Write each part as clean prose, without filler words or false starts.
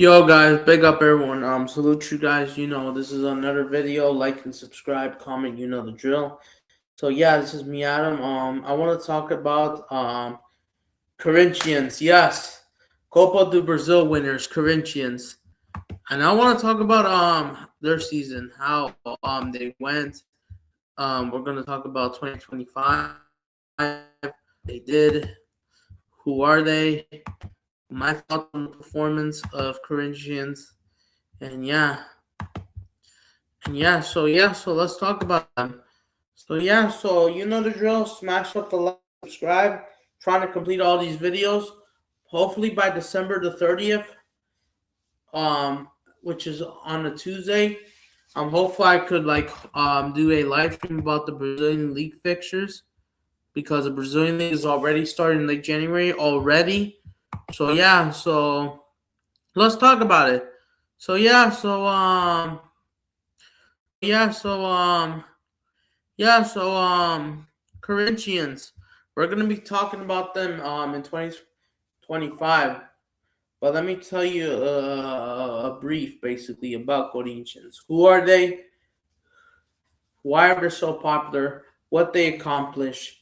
Yo guys, big up everyone. Salute you guys. This is another video. Like and subscribe, comment. You know the drill. So yeah, this is me, Adam. I want to talk about Corinthians. Yes, Copa do Brazil winners, Corinthians, and I want to talk about their season, how they went. We're gonna talk about 2025. They did. Who are they? My thoughts on the performance of Corinthians. And so let's talk about them. So you know the drill. Smash up the like, subscribe. Trying to complete all these videos. Hopefully by December the 30th, which is on a Tuesday. Hopefully I could do a live stream about the Brazilian league fixtures because the Brazilian league is already starting late January already. So let's talk about it. Corinthians. We're gonna be talking about them in 2025. But let me tell you a brief, basically, about Corinthians. Who are they? Why are they so popular? What they accomplished?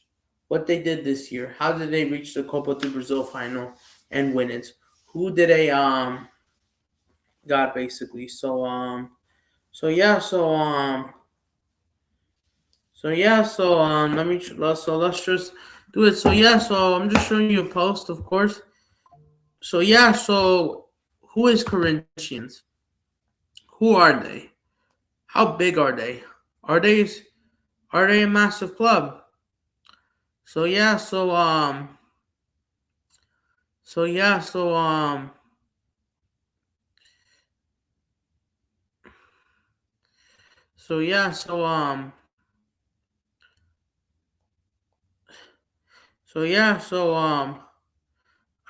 What they did this year? How did they reach the Copa do Brazil final and win it? Who did they got basically? Let's just do it. So I'm just showing you a post, of course. So who is Corinthians? Who are they? How big are they? Are they a massive club? So yeah, so so yeah, so so yeah, so so yeah, so all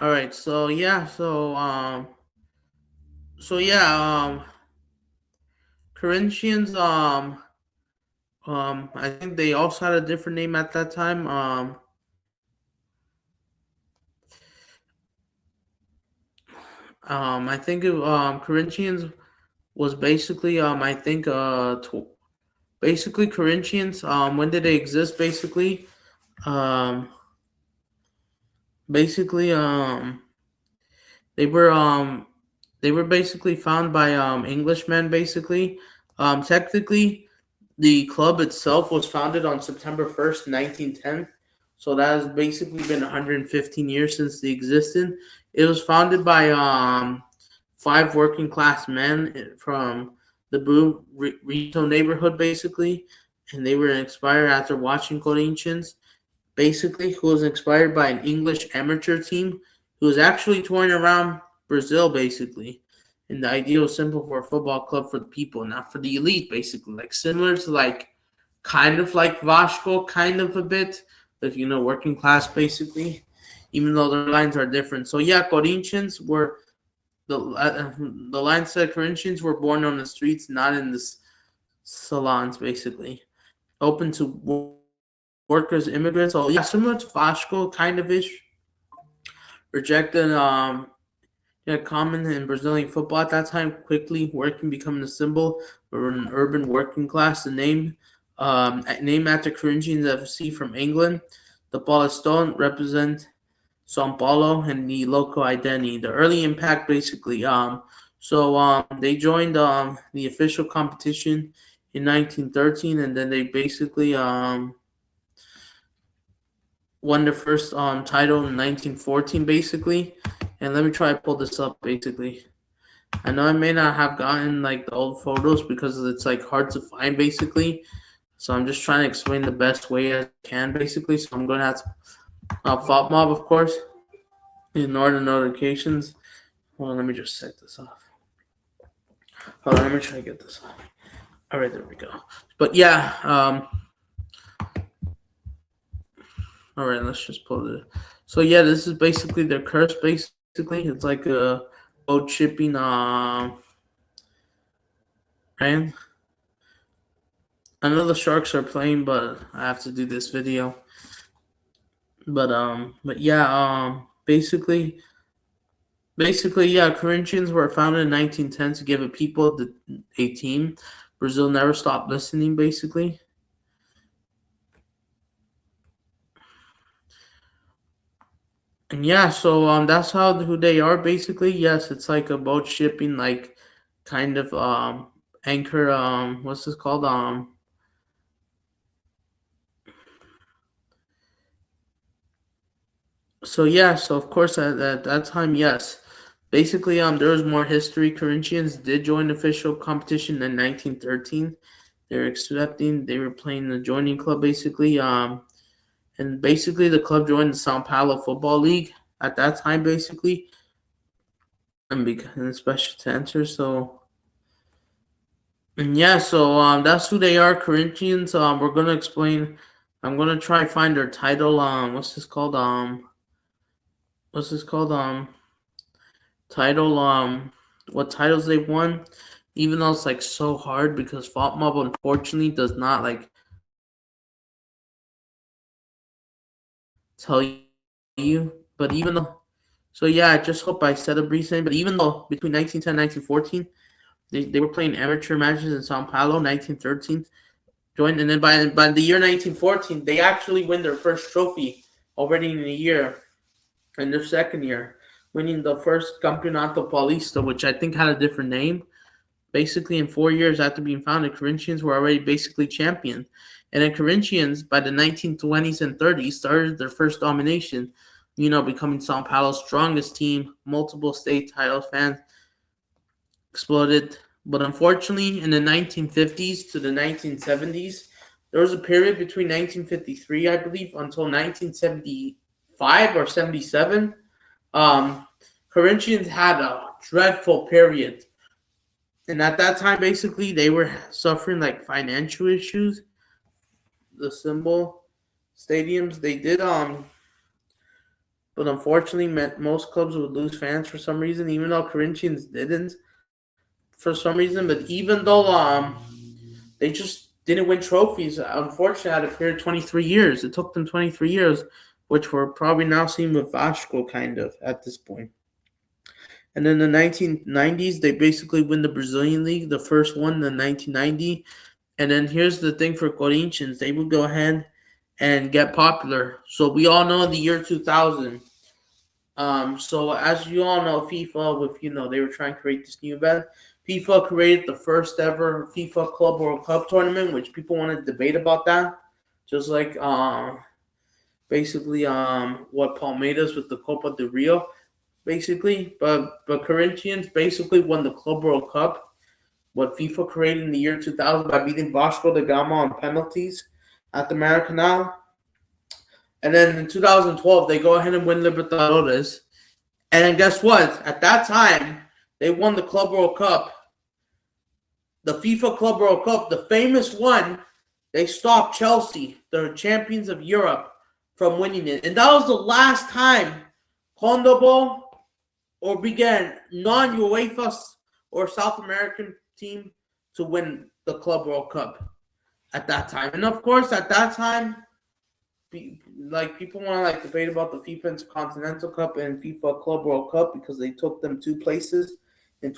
right, Corinthians I think they also had a different name at that time. I think Corinthians was basically basically Corinthians. When did they exist? Um, basically they were basically found by Englishmen. Basically, technically, the club itself was founded on September 1st, 1910. So that has basically been 115 years since they existed. It was founded by five working class men from the Burrito neighborhood, basically, and they were inspired after watching Corinthians, basically, who was inspired by an English amateur team who was actually touring around Brazil, basically. And the idea was simple for a football club for the people, not for the elite, basically. Like similar to kind of like Vasco, kind of a bit, like working class, basically. Even though their lines are different. So yeah, Corinthians were the line said Corinthians were born on the streets, not in the salons, basically. Open to workers, immigrants. So yeah, similar to Vasco, kind of ish. Rejected common in Brazilian football at that time, quickly working becoming a symbol of an urban working class. The name named after Corinthians FC from England. The Paulistao represent São Paulo and the local identity. The early impact, basically. They joined the official competition in 1913, and then they basically won their first title in 1914, basically. And let me try to pull this up, basically. I know I may not have gotten the old photos because it's hard to find, basically. So I'm just trying to explain the best way I can, basically. So I'm going to have to Fault Mob, of course. Ignore the notifications. Hold on, let me just set this off. Hold on, let me try to get this off. All right, there we go. But yeah, all right, let's just pull it. So yeah, this is basically their curse. Basically, it's like a boat shipping. And I know the Sharks are playing, but I have to do this video. But yeah, basically, Basically, yeah, Corinthians were founded in 1910 to give a people a team. Brazil never stopped listening, basically. And yeah, so that's how who they are basically. Yes, it's like a boat shipping, like kind of anchor. What's this called? So yeah, so of course at that time, yes. Basically, there was more history. Corinthians did join official competition in 1913. They were accepting. They were playing the joining club basically. And basically the club joined the Sao Paulo Football League at that time, basically, and became special to enter. So and yeah, so that's who they are, Corinthians. We're gonna explain. I'm gonna try and find their title. What's this called? Title. What titles they've won. Even though it's like so hard because Fault Mob unfortunately does not like tell you. But even though, so yeah, I just hope I said a brief thing. But even though between 1910 and 1914, they were playing amateur matches in Sao Paulo, 1913 joined, and then by the year 1914, they actually win their first trophy already in a year, in their second year, winning the first Campeonato Paulista, which I think had a different name. Basically, in 4 years after being founded, Corinthians were already basically champion. And then Corinthians, by the 1920s and 30s, started their first domination, becoming Sao Paulo's strongest team, multiple state titles, fans exploded. But unfortunately, in the 1950s to the 1970s, there was a period between 1953, I believe, until 1975 or 77. Corinthians had a dreadful period. And at that time, basically, they were suffering like financial issues. The symbol stadiums, they did, but unfortunately, most clubs would lose fans for some reason, even though Corinthians didn't for some reason. But even though they just didn't win trophies, unfortunately, at a period of 23 years. It took them 23 years, which we're probably now seeing with Vasco kind of at this point. And in the 1990s, they basically win the Brazilian League, the first one in 1990. And then here's the thing for Corinthians, they would go ahead and get popular. So we all know the year 2000. So as you all know, FIFA, with they were trying to create this new event. FIFA created the first ever FIFA Club World Cup tournament, which people want to debate about that. Just like basically what Palmeiras with the Copa de Rio, basically. But Corinthians basically won the Club World Cup, what FIFA created in the year 2000 by beating Vasco da Gama on penalties at the Maracanã. And then in 2012, they go ahead and win Libertadores. And then guess what? At that time, they won the Club World Cup. The FIFA Club World Cup, the famous one, they stopped Chelsea, the champions of Europe, from winning it. And that was the last time Condobol or began non-UEFA or South American team to win the Club World Cup at that time. And of course, at that time, like people want to like debate about the FIFA Intercontinental Cup and FIFA Club World Cup because they took them two places in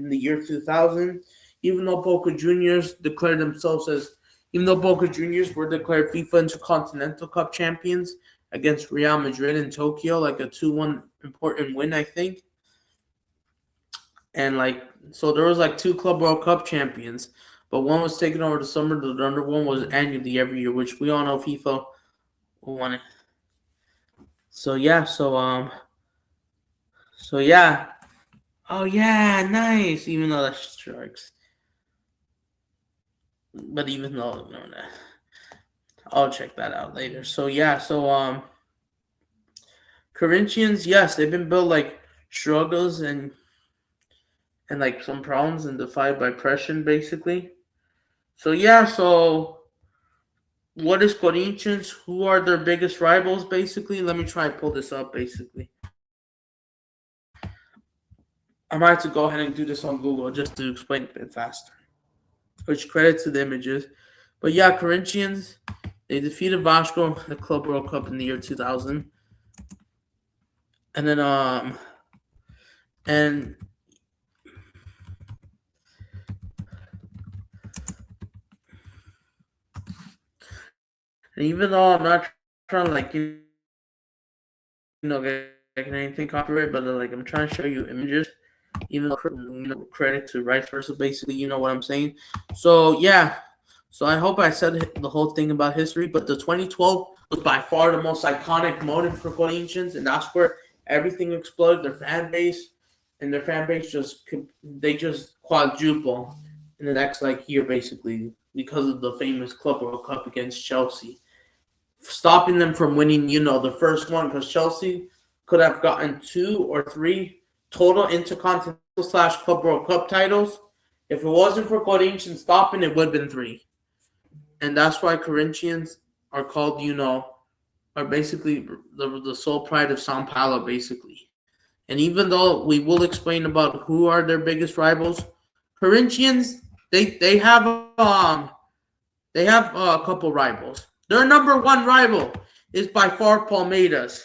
the year 2000. Even though Boca Juniors declared themselves as, even though Boca Juniors were declared FIFA Intercontinental Cup champions against Real Madrid in Tokyo, like a 2-1 important win, I think. And like, so there was like two Club World Cup champions, but one was taken over the summer. The other one was annually every year, which we all know FIFA won it. So yeah, so yeah. Oh yeah, nice. Even though that's sharks, but even though no, I'll check that out later. So yeah, so Corinthians, yes, they've been built like struggles and like some problems and defied by pressure, basically. So yeah, so what is Corinthians? Who are their biggest rivals, basically? Let me try and pull this up, basically. I might have to go ahead and do this on Google just to explain it a bit faster. Which credit to the images. But yeah, Corinthians, they defeated Vasco in the Club World Cup in the year 2000. And then And even though I'm not trying to like get anything copyright, but like I'm trying to show you images, even though credit to vice versa, basically, you know what I'm saying. So yeah, so I hope I said the whole thing about history. But the 2012 was by far the most iconic moment for Corinthians, and that's where everything exploded. Their fan base just quadruple in the next like year, basically, because of the famous Club World Cup against Chelsea, stopping them from winning, the first one, because Chelsea could have gotten 2 or 3 total Intercontinental/Club World Cup titles. If it wasn't for Corinthians stopping, it would have been 3. And that's why Corinthians are called, are basically the sole pride of Sao Paulo, basically. And even though we will explain about who are their biggest rivals, Corinthians, they have a couple rivals. Their number one rival is by far Palmeiras.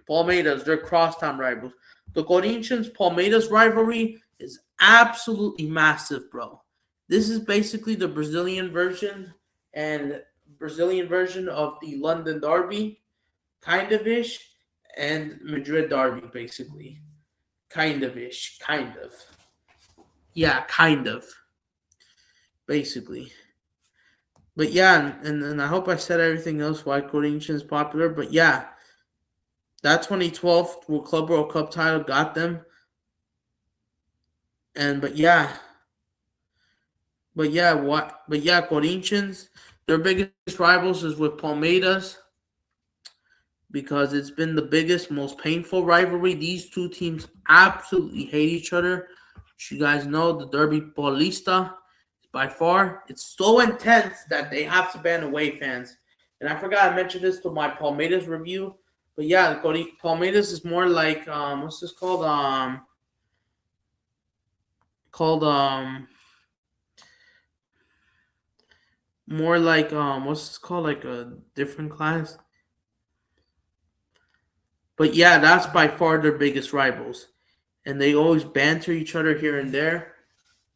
They're crosstown rivals. The Corinthians Palmeiras rivalry is absolutely massive, bro. This is basically the Brazilian version of the London Derby, kind of ish, and Madrid Derby, basically, kind of ish, kind of, yeah, kind of, basically. But yeah, and I hope I said everything else why Corinthians is popular. But yeah, that 2012 Club World Cup title got them. And but yeah, Corinthians, their biggest rivals is with Palmeiras, because it's been the biggest, most painful rivalry. These two teams absolutely hate each other. As you guys know, the Derby Paulista, by far, it's so intense that they have to ban away fans. And I forgot I mentioned this to my Palmeiras review. But yeah, Palmeiras is more like what's this called? More like what's this called? Like a different class. But yeah, that's by far their biggest rivals. And they always banter each other here and there.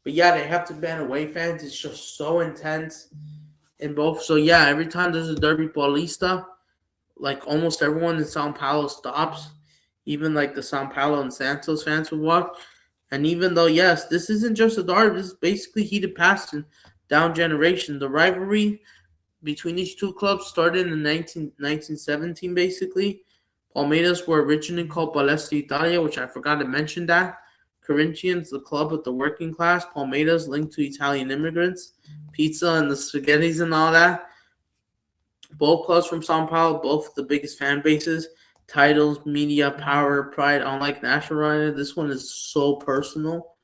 But yeah, they have to ban away fans. It's just so intense in both. So yeah, every time there's a Derby Paulista, like almost everyone in Sao Paulo stops. Even like the Sao Paulo and Santos fans would walk. And even though, yes, this isn't just a derby, this is basically heated passion down generation. The rivalry between these two clubs started in 1917, basically. Palmeiras were originally called Paulistao Italia, which I forgot to mention that. Corinthians, the club with the working class. Palmeiras, linked to Italian immigrants. Pizza and the spaghettis and all that. Both clubs from Sao Paulo, both the biggest fan bases. Titles, media, power, pride. Unlike National Rider, this one is so personal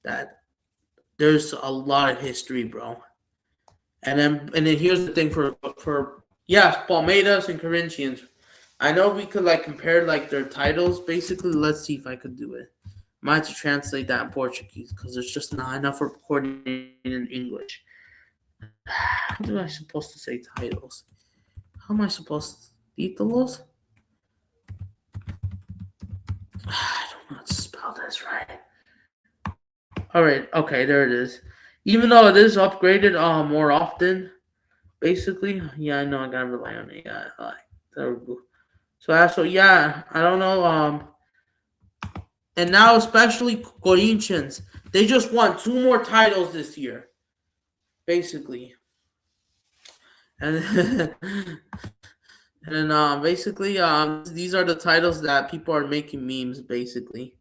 that there's a lot of history, bro. And then here's the thing for yes, Palmeiras and Corinthians. I know we could like compare like their titles. Basically, let's see if I could do it. I might have to translate that in Portuguese because there's just not enough recording in English. How am I supposed to say titles? How am I supposed to títulos? I don't know how to spell this right. All right, okay, there it is. Even though it is upgraded more often, basically, yeah, I know I gotta rely on it. Yeah, there we go. So yeah, I don't know. And now especially Corinthians, they just won 2 more titles this year, basically. And and basically, these are the titles that people are making memes, basically.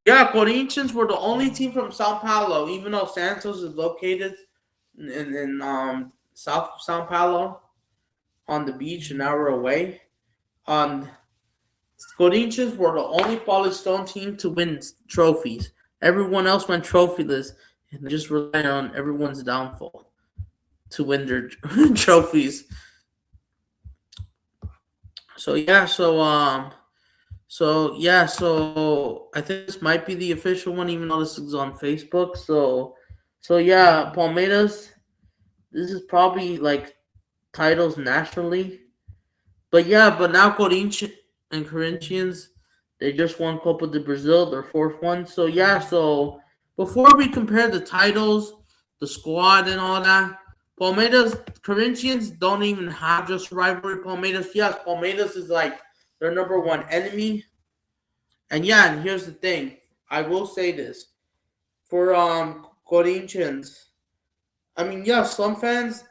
Yeah, Corinthians were the only team from Sao Paulo, even though Santos is located in South Sao Paulo on the beach an hour away. Corinthians were the only Paulistão team to win trophies. Everyone else went trophyless and just relied on everyone's downfall to win their trophies. So yeah, so I think this might be the official one, even though this is on Facebook. So yeah, Palmeiras. This is probably like titles nationally, but yeah, but now Corinthians, They just won Copa de Brazil, their fourth one. So yeah, so before we compare the titles, the squad, and all that, Palmeiras Corinthians don't even have just rivalry. Palmeiras, yes, Palmeiras is like their number one enemy. And yeah, and here's the thing. I will say this. For Corinthians, I mean, yeah, some fans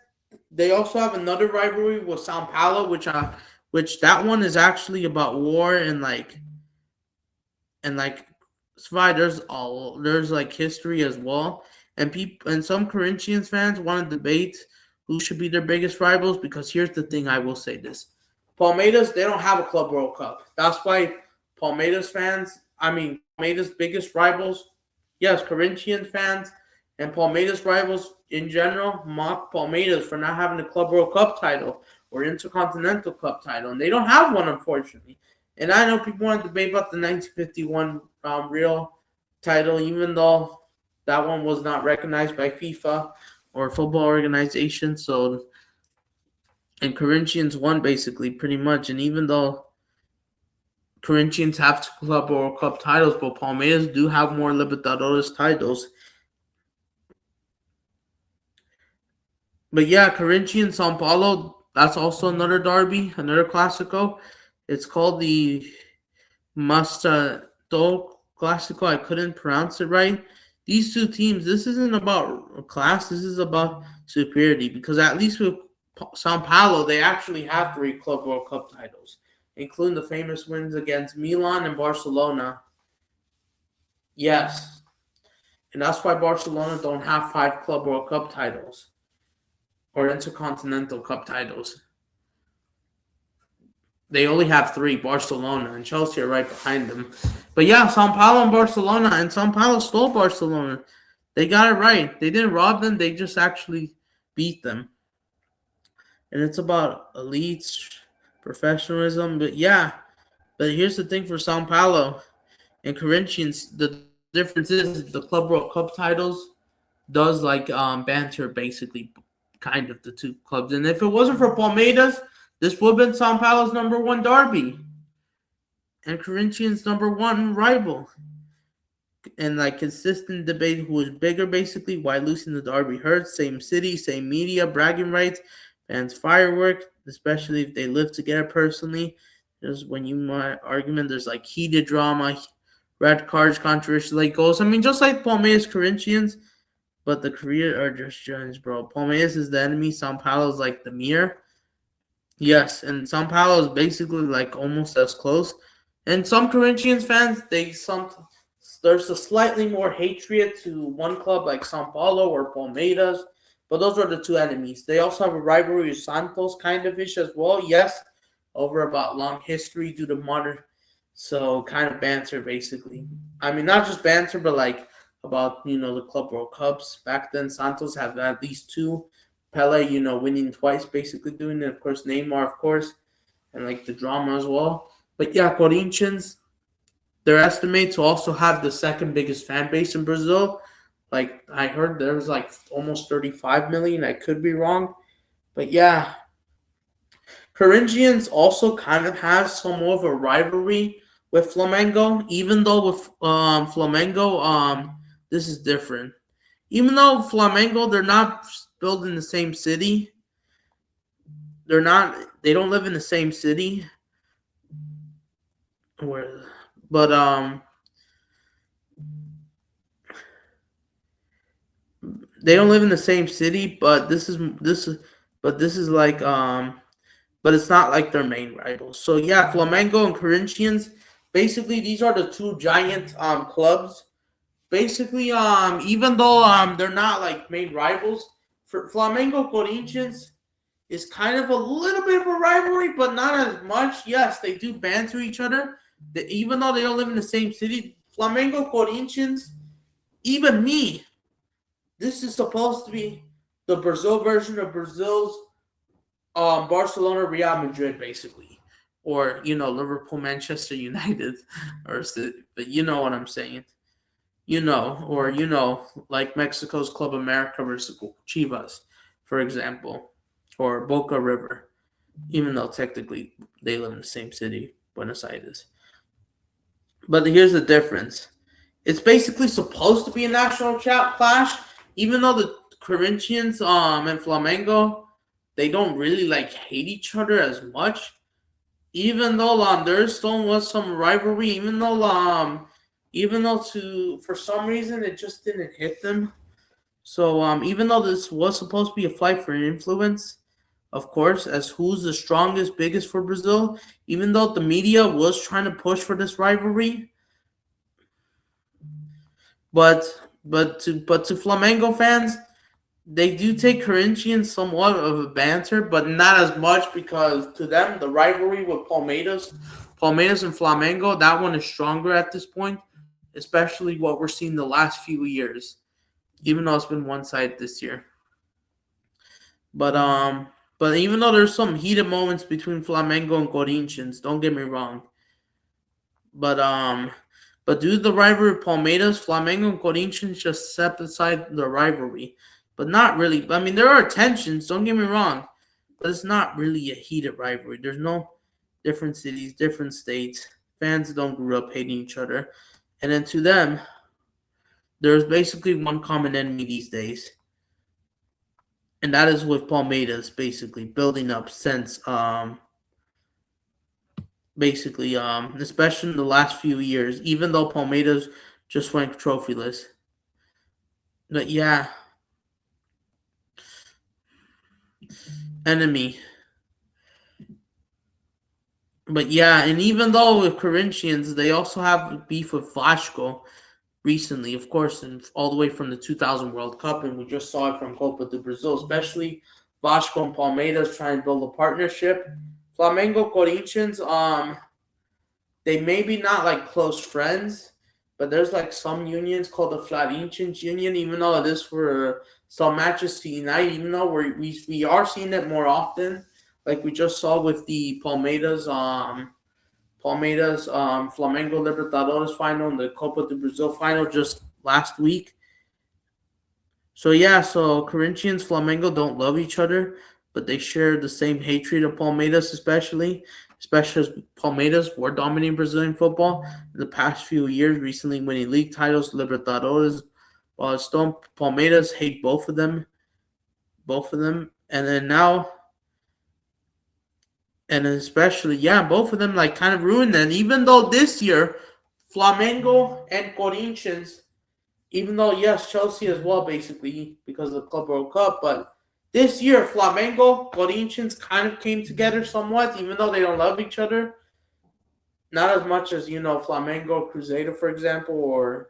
they also have another rivalry with Sao Paulo, which that one is actually about war and it's fine. There's like history as well, and people and some Corinthians fans want to debate who should be their biggest rivals. Because here's the thing, I will say this: Palmeiras, they don't have a Club World Cup. That's why Palmeiras' biggest rivals, yes, Corinthians fans and Palmeiras rivals in general mock Palmeiras for not having a Club World Cup title or Intercontinental Cup title, and they don't have one, unfortunately. And I know people want to debate about the 1951 Real title, even though that one was not recognized by FIFA or football organization. So, and Corinthians won basically pretty much. And even though Corinthians have two Club World Cup titles, but Palmeiras do have more Libertadores titles. But yeah, Corinthians, São Paulo, that's also another derby, another Clásico. It's called the Mastato Clásico. I couldn't pronounce it right. These two teams, this isn't about class, this is about superiority. Because at least with São Paulo, they actually have 3 Club World Cup titles, including the famous wins against Milan and Barcelona. Yes. And that's why Barcelona don't have 5 Club World Cup titles or Intercontinental Cup titles. They only have 3. Barcelona and Chelsea are right behind them. But yeah, Sao Paulo and Barcelona, and Sao Paulo stole Barcelona. They got it right. They didn't rob them. They just actually beat them. And it's about elites, professionalism. But yeah, but here's the thing for Sao Paulo and Corinthians. The difference is the Club World Cup titles does like banter basically kind of the two clubs. And if it wasn't for Palmeiras, this would have been Sao Paulo's number 1 derby and Corinthians' number 1 rival. And like consistent debate who is bigger basically, why losing the derby hurts. Same city, same media, bragging rights, fans fireworks, especially if they live together personally. There's when you might argument, there's like heated drama, red cards, controversial late goals. I mean, just like Palmeiras Corinthians, but the career are just giants, bro. Palmeiras is the enemy. Sao Paulo is like the mirror. Yes, and Sao Paulo is basically like almost as close. And some Corinthians fans, there's a slightly more hatred to one club like Sao Paulo or Palmeiras, but those are the two enemies. They also have a rivalry with Santos, kind of ish as well. Yes, over about long history due to modern, so kind of banter basically. I mean, not just banter, but like about the Club World Cups. Back then, Santos had at least 2. Pele, winning twice, basically doing it. Of course, Neymar, of course, and like the drama as well. But yeah, Corinthians, they're estimated to also have the second biggest fan base in Brazil. Like I heard there was like almost 35 million. I could be wrong. But yeah, Corinthians also kind of has somewhat of a rivalry with Flamengo, even though with Flamengo, this is different. Even though Flamengo, they're not built in the same city. They don't live in the same city. But they don't live in the same city. But this is like but it's not like their main rivals. So yeah, Flamengo and Corinthians. Basically, these are the 2 giant clubs. Basically, even though they're not like main rivals, for Flamengo Corinthians is kind of a little bit of a rivalry, but not as much. Yes, they do banter each other. Even though they don't live in the same city, Flamengo Corinthians, even me, this is supposed to be the Brazil version of Brazil's Barcelona Real Madrid, basically. Or, Liverpool Manchester United. But you know what I'm saying. Like Mexico's Club America versus Chivas, for example, or Boca River, even though technically they live in the same city, Buenos Aires. But here's the difference. It's basically supposed to be a national clash, even though the Corinthians and Flamengo, they don't really like hate each other as much. Even though there still was some rivalry, even though to for some reason it just didn't hit them. So even though this was supposed to be a fight for influence, of course, as who's the strongest, biggest for Brazil, even though the media was trying to push for this rivalry, but to Flamengo fans, they do take Corinthians somewhat of a banter, but not as much because to them the rivalry with Palmeiras and Flamengo, that one is stronger at this point, especially what we're seeing the last few years. Even though it's been one side this year, but even though there's some heated moments between Flamengo and Corinthians, don't get me wrong. But due to the rivalry of Palmeiras, Flamengo and Corinthians just set aside the rivalry. But not really. I mean, there are tensions, don't get me wrong. But it's not really a heated rivalry. There's no different cities, different states. Fans don't grow up hating each other. And then to them, there's basically one common enemy these days. And that is with Palmeiras basically building up since especially in the last few years, even though Palmeiras just went trophyless. But yeah, enemy. But yeah, and even though with Corinthians, they also have beef with Vasco recently, of course, and all the way from the 2000 World Cup, and we just saw it from Copa do Brasil, especially Vasco and Palmeiras trying to build a partnership. Flamengo, Corinthians, they may be not like close friends, but there's like some unions called the Florentians Union, even though it is for some matches to unite, even though we are seeing it more often, like we just saw with the Palmeiras Flamengo Libertadores final and the Copa do Brasil final just last week. So yeah, so Corinthians, Flamengo don't love each other, but they share the same hatred of Palmeiras, especially as Palmeiras were dominating Brazilian football in the past few years, recently winning league titles, Libertadores, while still Palmeiras hate both of them, and then now, and especially, yeah, both of them like kind of ruined them. Even though this year, Flamengo and Corinthians, even though yes, Chelsea as well, basically because of the Club World Cup, but this year Flamengo, Corinthians kind of came together somewhat, even though they don't love each other. Not as much as Flamengo, Cruzeiro, for example, or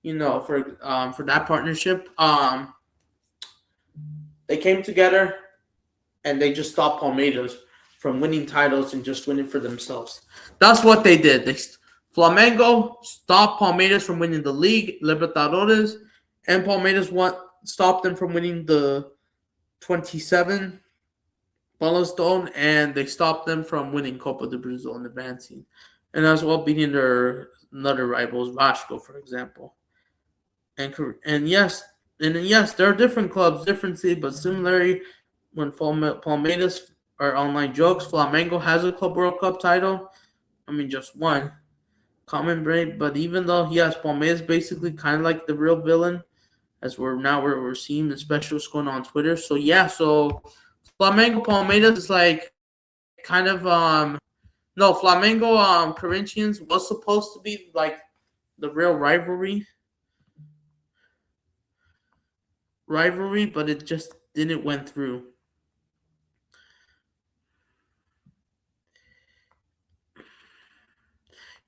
for that partnership. They came together and they just stopped Palmeiras from winning titles and just winning for themselves. That's what they did. Flamengo stopped Palmeiras from winning the league, Libertadores, and Palmeiras stopped them from winning the 27 Paulistao, and they stopped them from winning Copa do Brasil and advancing, and as well beating their another rivals, Vasco, for example. And yes, there are different clubs, different cities, but similarly, when Palmeiras are online jokes, Flamengo has a Club World Cup title. I mean, just one. Common break, but even though Palmeiras basically kind of like the real villain, as we're seeing, especially what's going on Twitter. So yeah, so Flamengo Palmeiras is like kind of no, Flamengo Corinthians was supposed to be like the real rivalry, but it just didn't went through.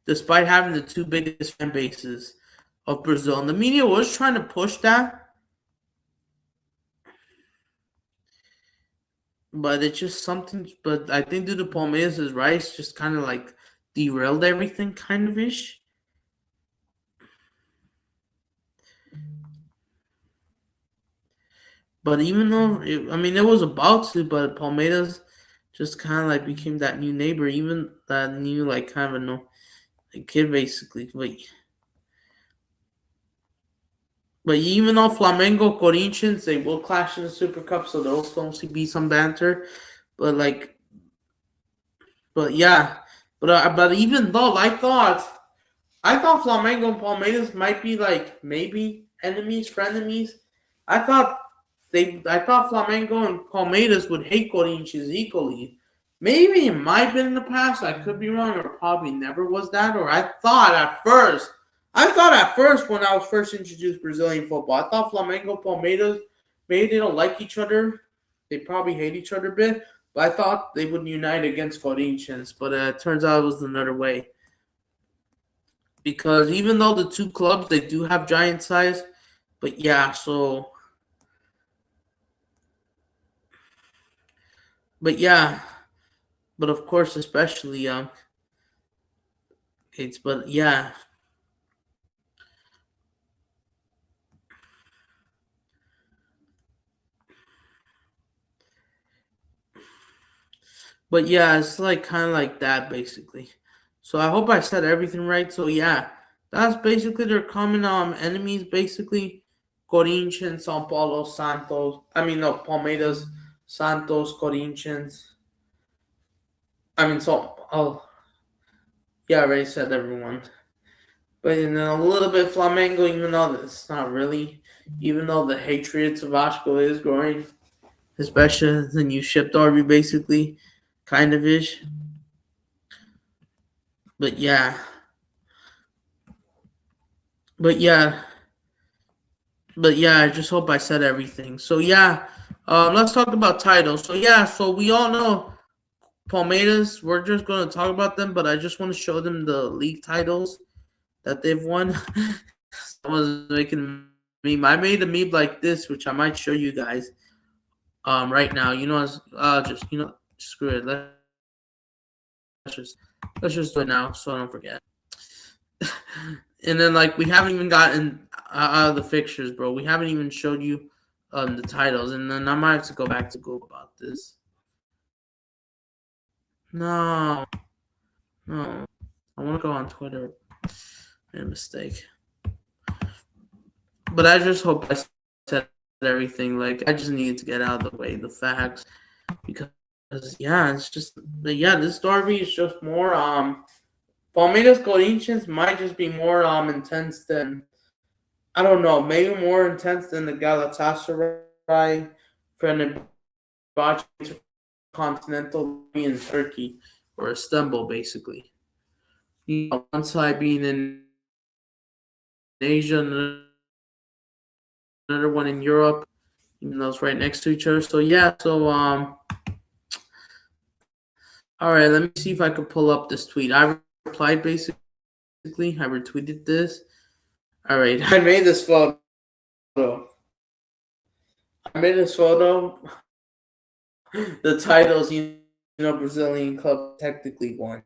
Despite having the two biggest fan bases of Brazil. And the media was trying to push that, but it's just something. But I think due to Palmeiras' rise, just kind of like derailed everything, kind of ish. But even though it was about to, but Palmeiras just kind of like became that new neighbor, even that new like kind of a kid basically. But even though Flamengo, Corinthians, they will clash in the Super Cup, so there'll still be some banter. But yeah, but even though I thought I thought Flamengo and Palmeiras might be like maybe enemies, frenemies. I thought I thought Flamengo and Palmeiras would hate Corinthians equally. Maybe it might have been in the past. I could be wrong, or probably never was that. Or I thought at first when I was first introduced Brazilian football, I thought Flamengo, Palmeiras, maybe they don't like each other. They probably hate each other a bit. But I thought they would unite against Corinthians. But it turns out it was another way. Because even though the two clubs, they do have giant size. But yeah, so... But yeah, but of course, especially it's but yeah, but yeah, it's like kind of like that basically. So I hope I said everything right. So yeah, that's basically their common enemies basically. Corinthians, São Paulo, Santos. I mean no, Palmeiras, Santos, Corinthians. I mean so oh yeah, I already said everyone. But then a little bit Flamengo, even though it's not really, even though the hatred to Vasco is growing, especially the new ship Thopry, basically, kind of ish. But yeah, but yeah, but yeah. I just hope I said everything. So yeah, let's talk about titles. So yeah, so we all know Palmeiras. We're just going to talk about them, but I just want to show them the league titles that they've won. Someone's making a meme. I made a meme like this, which I might show you guys. Right now, just screw it. Let's just let's just do it now, so I don't forget. And then like we haven't even gotten out of the fixtures, bro. We haven't even showed you the titles, and then I might have to go back to Google about this. No, no, I want to go on Twitter. Made a mistake, but I just hope I said everything. Like I just needed to get out of the way the facts because yeah, it's just this derby is just more Palmeiras Corinthians might just be more intense than I don't know, maybe more intense than the Galatasaray Fenerbahce Continental in Turkey or Istanbul, basically. One side being in Asia, another one in Europe, even though it's right next to each other. So yeah, all right, let me see if I can pull up this tweet. I replied basically. I retweeted this. All right, I made this photo. The titles, Brazilian club technically won.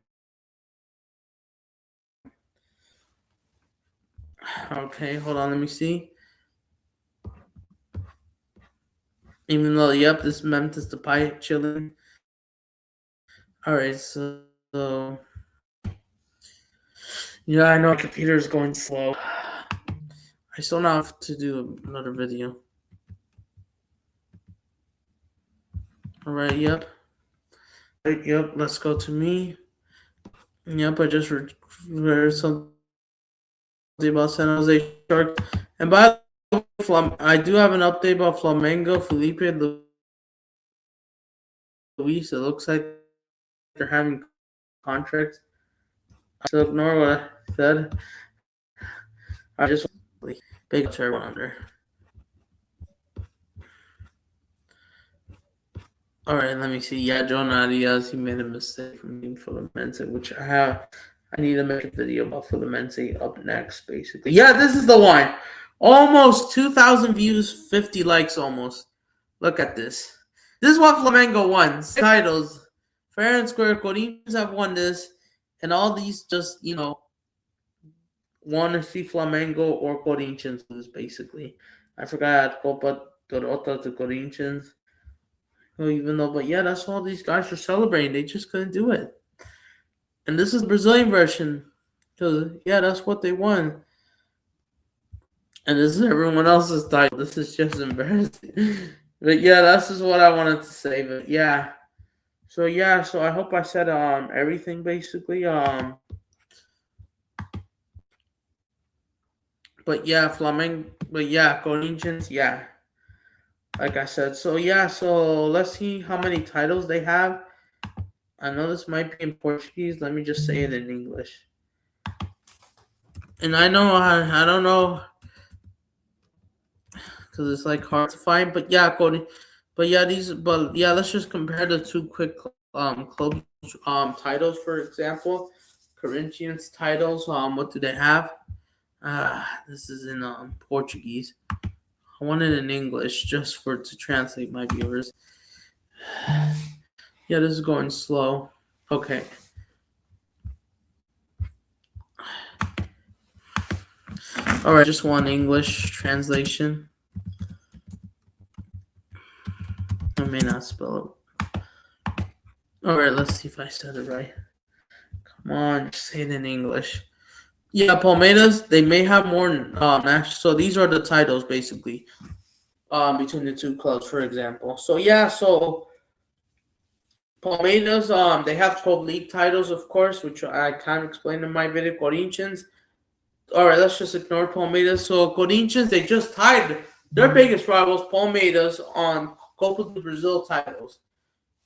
Okay, hold on, let me see. Even though, yep, this Memphis Depay chilling. All right, so yeah, I know my computer is going slow. I still now have to do another video. All right, yep. Yep, let's go to me. Yep, I just read something about San Jose Sharks. And by the way, I do have an update about Flamengo, Felipe Luis. It looks like they're having contracts. So ignore what I said. I just big turbo under. All right, let me see. Yeah, John Arias, he made a mistake from being Fluminense, which I have. I need to make a video about Fluminense up next, basically. Yeah, this is the one. Almost 2,000 views, 50 likes almost. Look at this. This is what Flamengo won. Titles. Fair and square. Corinthians have won this. And all these just, want to see Flamengo or Corinthians lose, basically. I forgot Copa Derrota to Corinthians. Even though, but yeah, that's all these guys are celebrating. They just couldn't do it. And this is the Brazilian version. Because, yeah, that's what they won. And this is everyone else's title. This is just embarrassing. But yeah, that's just what I wanted to say. But yeah. So I hope I said everything basically. But yeah, Flamengo. But yeah, Corinthians. Yeah, like I said. So yeah, so let's see how many titles they have. I know this might be in Portuguese. Let me just say it in English. And I don't know because it's like hard to find. But yeah, Cody. But yeah, let's just compare the two quick club titles, for example. Corinthians titles. What do they have? This is in Portuguese. I want it in English just for to translate my viewers. Yeah, this is going slow. Okay. All right, just one English translation. I may not spell it. All right, let's see if I said it right. Come on, just say it in English. Yeah, Palmeiras, they may have more national. So these are the titles basically between the two clubs, for example. So yeah, so Palmeiras, they have 12 league titles, of course, which I kind of explained in my video. Corinthians. All right, let's just ignore Palmeiras. So Corinthians, they just tied their biggest rivals, Palmeiras, on Copa do Brasil titles,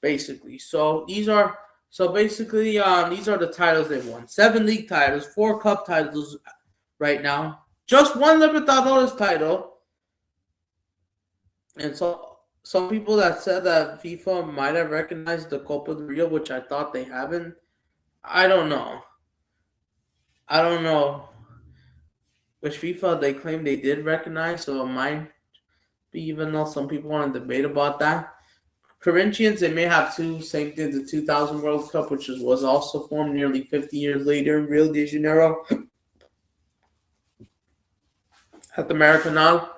basically. So these are these are the titles they won: 7 league titles, 4 cup titles right now, just one Libertadores title, and so some people that said that FIFA might have recognized the Copa do Rio, which I thought they haven't. I don't know. I don't know which FIFA they claim they did recognize, so it might be, even though some people want to debate about that. Corinthians, they may have two. Same thing, the 2000 World Cup, which was also formed nearly 50 years later in Rio de Janeiro at the Maracanã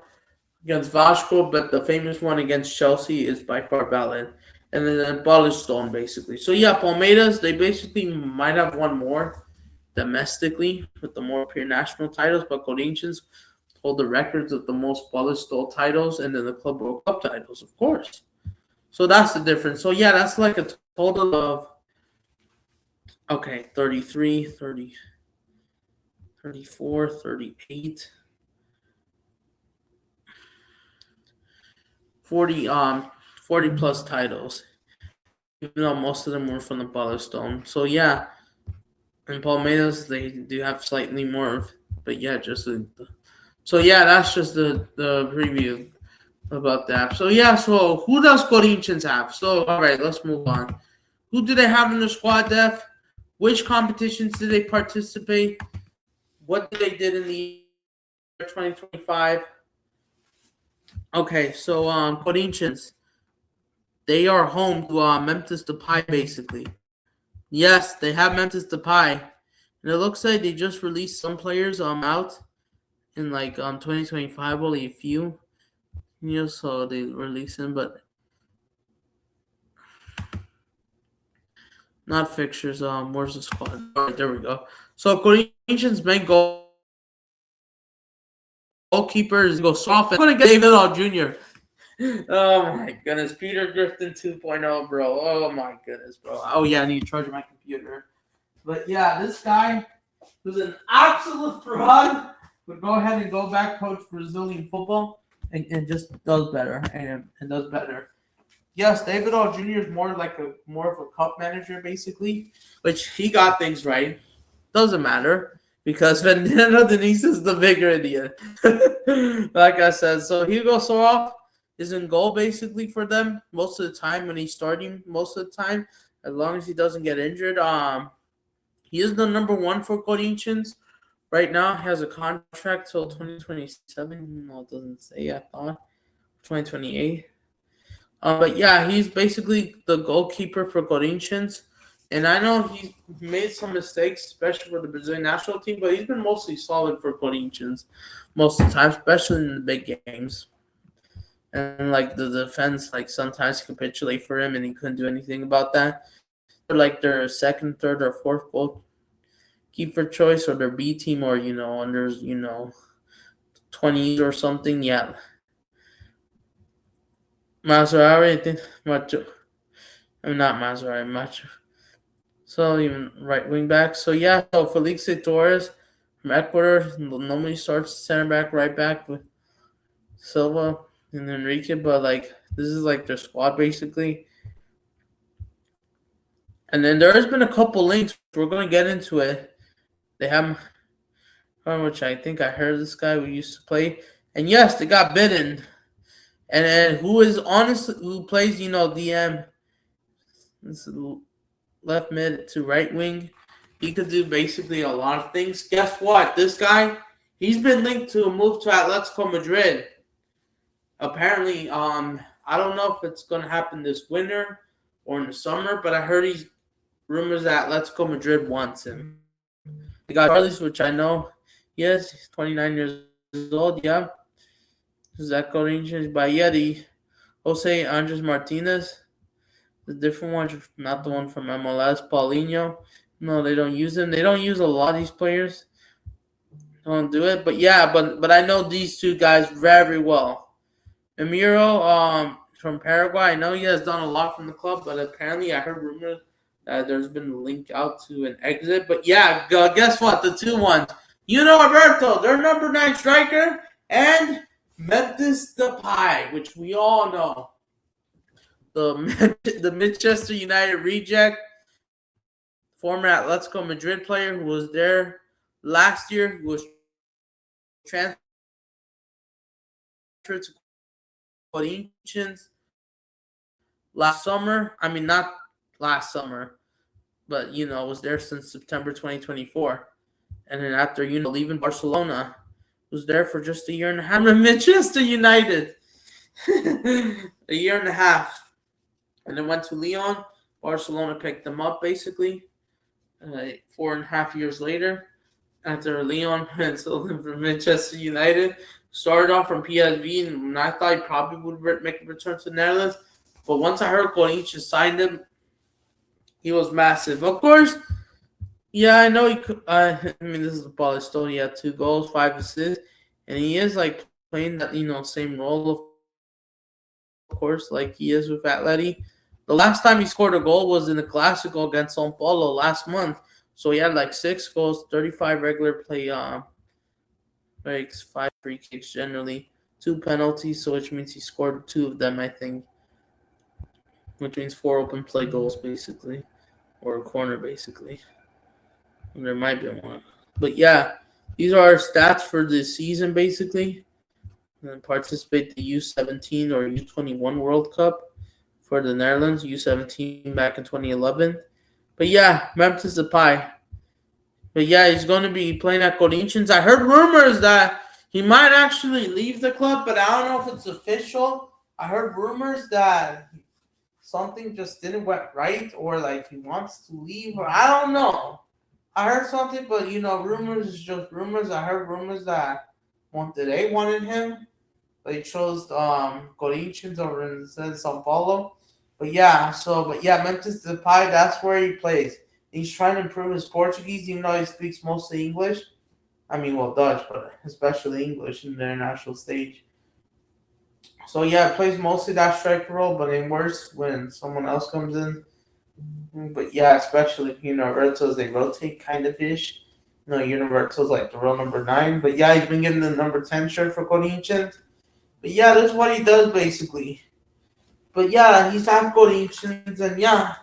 against Vasco, but the famous one against Chelsea is by far valid. And then Paulistao, basically. So yeah, Palmeiras, they basically might have won more domestically with the more pure national titles, but Corinthians hold the records of the most Paulistao titles and then the Club World Cup titles, of course. So that's the difference. So yeah, that's like a total of 33, 30, 34, 38, 40 plus titles. Even though most of them were from the Paulistone. So yeah, in Palmeiras they do have slightly more, but yeah, so yeah, that's just the preview about that. So yeah, so who does Corinthians have? So all right, let's move on. Who do they have in the squad depth? Which competitions did they participate? What they did in the year 2025? Okay, so Corinthians, they are home to Memphis Depay, basically. Yes, they have Memphis Depay, and it looks like they just released some players out in like 2025, only a few. So they released him, but not fixtures. Where's the squad? All right, there we go. So Corinthians main goalkeeper is go soft. I'm gonna get David All Jr. Oh my goodness, Peter Griffin 2.0, bro. Oh my goodness, bro. Oh yeah, I need to charge my computer. But yeah, this guy who's an absolute fraud would go ahead and go back coach Brazilian football and just does better and does better. Yes, David All Jr. is more of a cup manager basically, which he got things right. Doesn't matter because Fernando Diniz is the bigger idiot. Like I said, so Hugo Soroff is in goal basically for them most of the time when he's starting. Most of the time, as long as he doesn't get injured. He is the number one for Corinthians right now. He has a contract till 2027. No, it doesn't say. I thought 2028. But yeah, he's basically the goalkeeper for Corinthians. And I know he's made some mistakes, especially for the Brazilian national team, but he's been mostly solid for Corinthians most of the time, especially in the big games. And like the defense, like sometimes capitulate for him, and he couldn't do anything about that. They're like their second, third, or fourth goalkeeper choice, or their B team, or under 20s or something. Yeah, Maserati, I think Macho. I'm not Maserati, Macho. So even right wing back. So yeah, so Felix Torres from Ecuador. Normally starts center back, right back with Silva and Enrique, but like this is like their squad basically. And then there has been a couple links. We're going to get into it. They have, which I think I heard this guy we used to play, and yes, they got bidden. And then who plays DM. This is left mid to right wing. He could do basically a lot of things. Guess what? This guy, he's been linked to a move to Atletico Madrid. Apparently, I don't know if it's gonna happen this winter or in the summer, but I heard he's rumors that Atletico Madrid wants him. They got Charles, which I know. Yes, he's 29 years old. Yeah, Zach Rangers, but yeah, the Jose Andres Martinez, the different one, not the one from MLS. Paulinho. No, they don't use him. They don't use a lot of these players. Don't do it. But yeah, but I know these two guys very well. Emiro, from Paraguay, I know he has done a lot from the club, but apparently I heard rumors that there's been a link out to an exit. But yeah, guess what? The two ones. Alberto, their number 9 striker, and Memphis Depay, which we all know. The Manchester United reject, former Atletico Madrid player who was there last year, who was transferred to Corinthians last summer. I mean, not last summer, but was there since September 2024. And then after leaving Barcelona, was there for just a year and a half in Manchester United. A year and a half. And then went to Lyon. Barcelona picked them up basically 4.5 years later. After Lyon and sold him from Manchester United. Started off from PSV, and I thought he probably would make a return to the Netherlands. But once I heard Corinthians signed him, he was massive. Of course, yeah, I know he could. I mean, this is Paulistao. He had 2 goals, 5 assists, and he is like playing that same role, of course, like he is with Atleti. The last time he scored a goal was in the Clásico against São Paulo last month. So he had like 6 goals, 35 regular play, breaks, 5 free kicks generally, 2 penalties, so which means he scored 2 of them, I think. Which means 4 open play goals, basically. Or a corner, basically. And there might be one. But yeah, these are our stats for this season, basically. And participate the U17 or U21 World Cup for the Netherlands, U17 back in 2011. But yeah, Memphis Depay. But yeah, he's going to be playing at Corinthians. I heard rumors that he might actually leave the club, but I don't know if it's official. I heard rumors that something just didn't went right, or like he wants to leave, or I don't know. I heard something, but rumors is just rumors. I heard rumors that they wanted him. They chose Corinthians over instead of São Paulo. But yeah, Memphis Depay, that's where he plays. He's trying to improve his Portuguese, even though he speaks mostly English. I mean, well, Dutch, but especially English in the international stage. So yeah, plays mostly that striker role, but in worse when someone else comes in. But yeah, especially Roberto's, they rotate kind of ish. Roberto's like the real number 9. But yeah, he's been getting the number 10 shirt for Corinthians. But yeah, that's what he does basically. But yeah, he's at Corinthians, and yeah,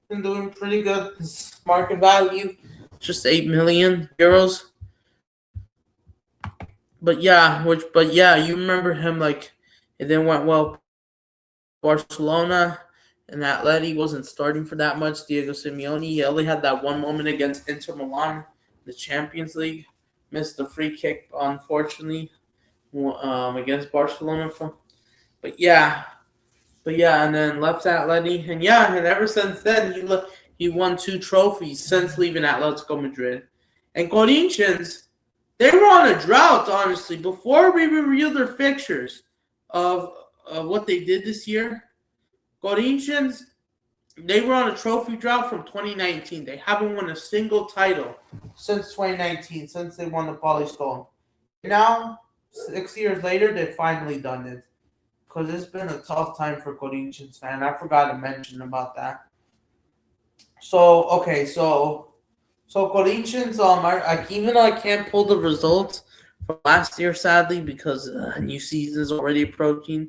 been doing pretty good. His market value, just 8 million euros. But yeah, you remember him, like it didn't went well. Barcelona and Atleti wasn't starting for that much. Diego Simeone, he only had that one moment against Inter Milan, the Champions League. Missed the free kick, unfortunately, against Barcelona. But yeah, and then left Atleti, and ever since then he won 2 trophies since leaving Atletico Madrid. And Corinthians, they were on a drought, honestly. Before we reveal their fixtures of what they did this year, Corinthians, they were on a trophy drought from 2019. They haven't won a single title since 2019, since they won the Paulistao. Now, 6 years later, they've finally done it. Because it's been a tough time for Corinthians fan. I forgot to mention about that. So So Corinthians, even though I can't pull the results from last year, sadly, because new season is already approaching,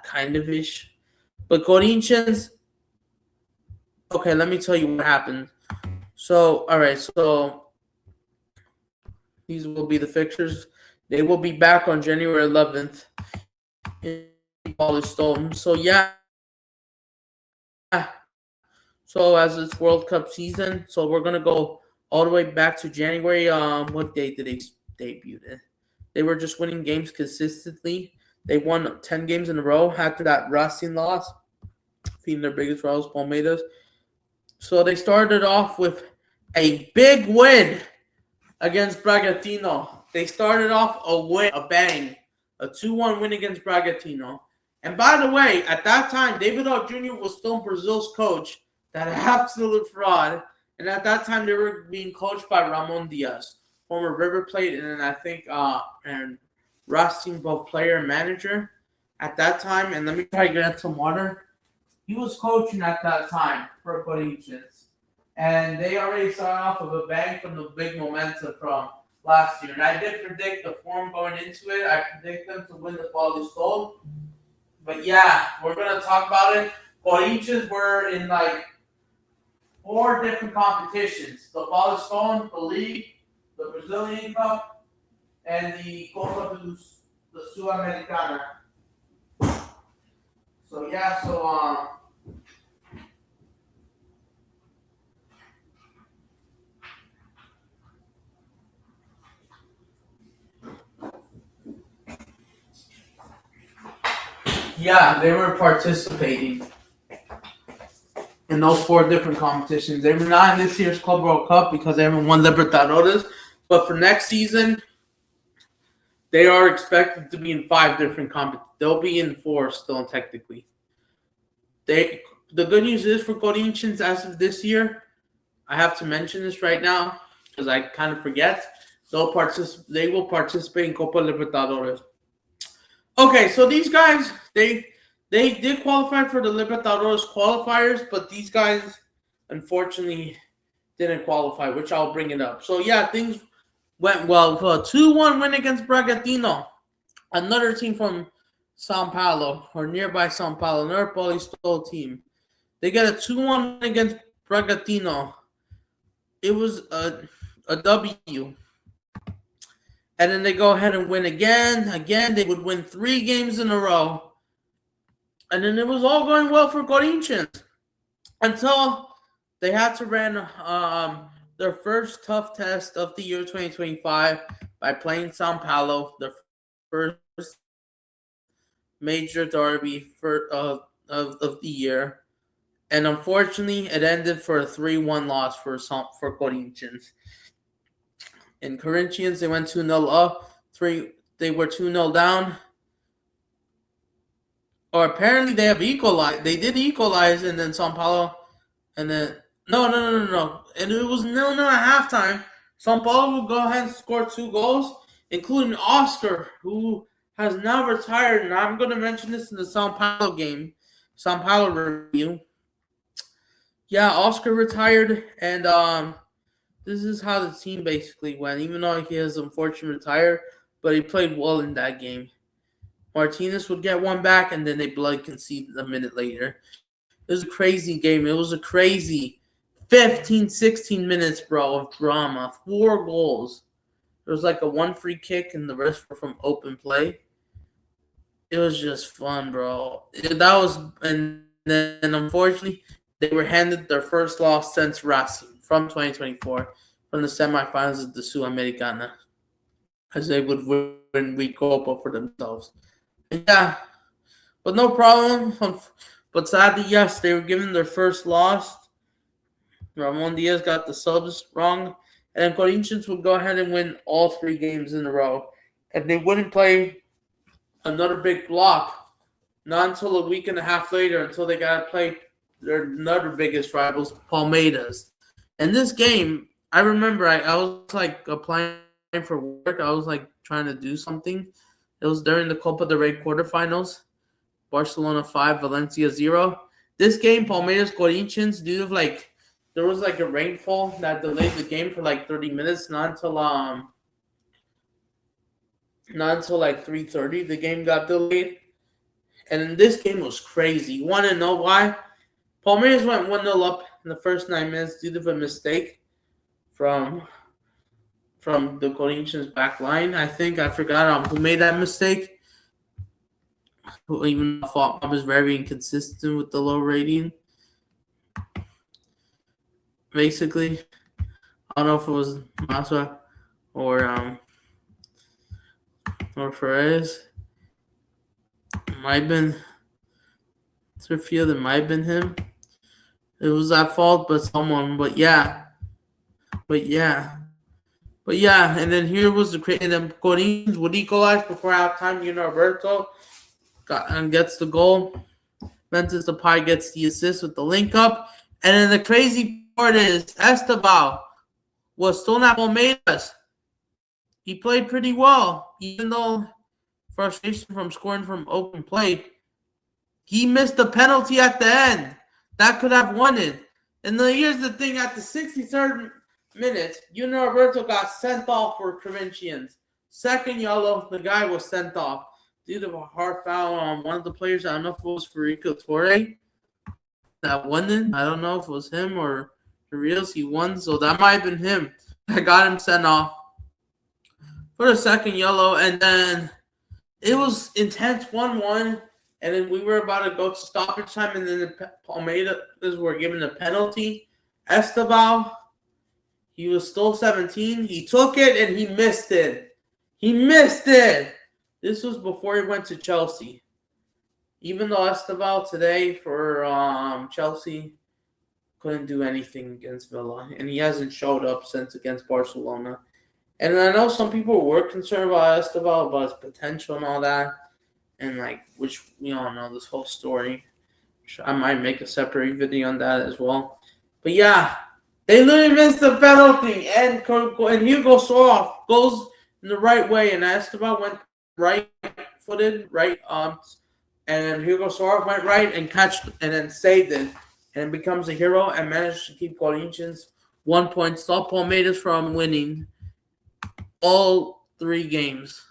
kind of ish. But Corinthians, okay, let me tell you what happened. So, all right, so these will be the fixtures. They will be back on January 11th in Paulistao. So yeah, so as it's World Cup season, so we're gonna go all the way back to January. What date did they debut? They were just winning games consistently. They won 10 games in a row after that Racing loss, being their biggest rivals, Palmeiras. So they started off with a big win against Bragantino. They started off a bang, a 2-1 win against Bragantino. And by the way, at that time, David O. Jr. was still Brazil's coach. That absolute fraud. And at that time, they were being coached by Ramon Diaz, former River Plate, and then I think and Racing both player and manager at that time. And let me try to get some water. He was coaching at that time for Corinthians. And they already started off with a bang from the big momentum from last year. And I did predict the form going into it. I predict them to win the Paulistao. But yeah, we're going to talk about it. Corinthians were in like 4 different competitions. The Paulistao, the League, the Brazilian Cup, and the Copa the Sul-Americana. So yeah, yeah, they were participating in those 4 different competitions. They were not in this year's Club World Cup because they haven't won Libertadores. But for next season, they are expected to be in 5 different competitions. They'll be in 4 still, technically. The good news is for Corinthians as of this year, I have to mention this right now because I kind of forget. They will participate in Copa Libertadores. Okay, so these guys, they did qualify for the Libertadores qualifiers, but these guys, unfortunately, didn't qualify, which I'll bring it up. So, yeah, things went well. For a 2-1 win against Bragantino, another team from São Paulo, or nearby São Paulo, another Paulistao team. They get a 2-1 win against Bragantino. It was a W. And then they go ahead and win again. Again, they would win 3 games in a row. And then it was all going well for Corinthians until they had to run their first tough test of the year 2025 by playing São Paulo, their first major derby of the year. And unfortunately, it ended for a 3-1 loss for Corinthians. In Corinthians, they went 2-0 up. They were 2-0 down. Or apparently they have equalized. They did equalize, and then São Paulo, and then no. And it was 0-0 at halftime. São Paulo will go ahead and score 2 goals, including Oscar, who has now retired. And I'm going to mention this in the São Paulo game, São Paulo review. Yeah, Oscar retired, and this is how the team basically went, even though he has unfortunately retired, but he played well in that game. Martinez would get one back, and then they blood conceded a minute later. It was a crazy game. It was a crazy 15, 16 minutes, bro, of drama. 4 goals. There was like a 1 free kick, and the rest were from open play. It was just fun, bro. And then unfortunately, they were handed their first loss since Racing from 2024 from the semifinals of the Sul-Americana, as they would win Copa for themselves. And yeah, but no problem. But sadly, yes, they were given their first loss. Ramon Diaz got the subs wrong, and then Corinthians would go ahead and win all 3 games in a row, and they wouldn't play another big block, not until a week and a half later, until they got to play their another biggest rivals, Palmeiras. And this game, I remember I was like applying for work. I was like trying to do something. It was during the Copa del Rey quarterfinals. Barcelona 5, Valencia 0. This game, Palmeiras Corinthians, due to like there was like a rainfall that delayed the game for like 30 minutes, not until like 3:30 the game got delayed. And this game was crazy. You want to know why? Palmeiras went 1-0 up in the first 9 minutes due to a mistake from the Corinthians back line. I think I forgot who made that mistake. Who even thought I was very inconsistent with the low rating. Basically, I don't know if it was Massa or Perez. Might have been Surfield. It might have been him. It was at fault, but someone. But yeah. And then here was the crazy. And then Corinthians would equalize before halftime. Roberto gets the goal. Ventus Depay gets the assist with the link up. And then the crazy part is Esteval was still not Palmeiras. He played pretty well, even though frustration from scoring from open play. He missed the penalty at the end. That could have won it. And here's the thing. At the 63rd minute, Roberto got sent off for Corinthians. Second yellow, the guy was sent off due to a hard foul on one of the players. I don't know if it was Federico Thopry that won it. I don't know if it was him or the Reals. He won, so that might have been him that got him sent off for the second yellow. And then it was intense 1-1. And then we were about to go to stoppage time, and then the Palmeiras were given a penalty. Esteval, he was still 17. He took it, and he missed it. This was before he went to Chelsea. Even though Esteval today for Chelsea couldn't do anything against Villa, and he hasn't showed up since against Barcelona. And I know some people were concerned about Esteval, about his potential and all that. And which we all know this whole story. I might make a separate video on that as well. But yeah, they literally missed the penalty, and Hugo Soros goes in the right way, and Esteban went right-footed, and Hugo Soros went right and catched and then saved it, and becomes a hero and managed to keep Corinthians 1 point, stop Palmeiras from winning all 3 games.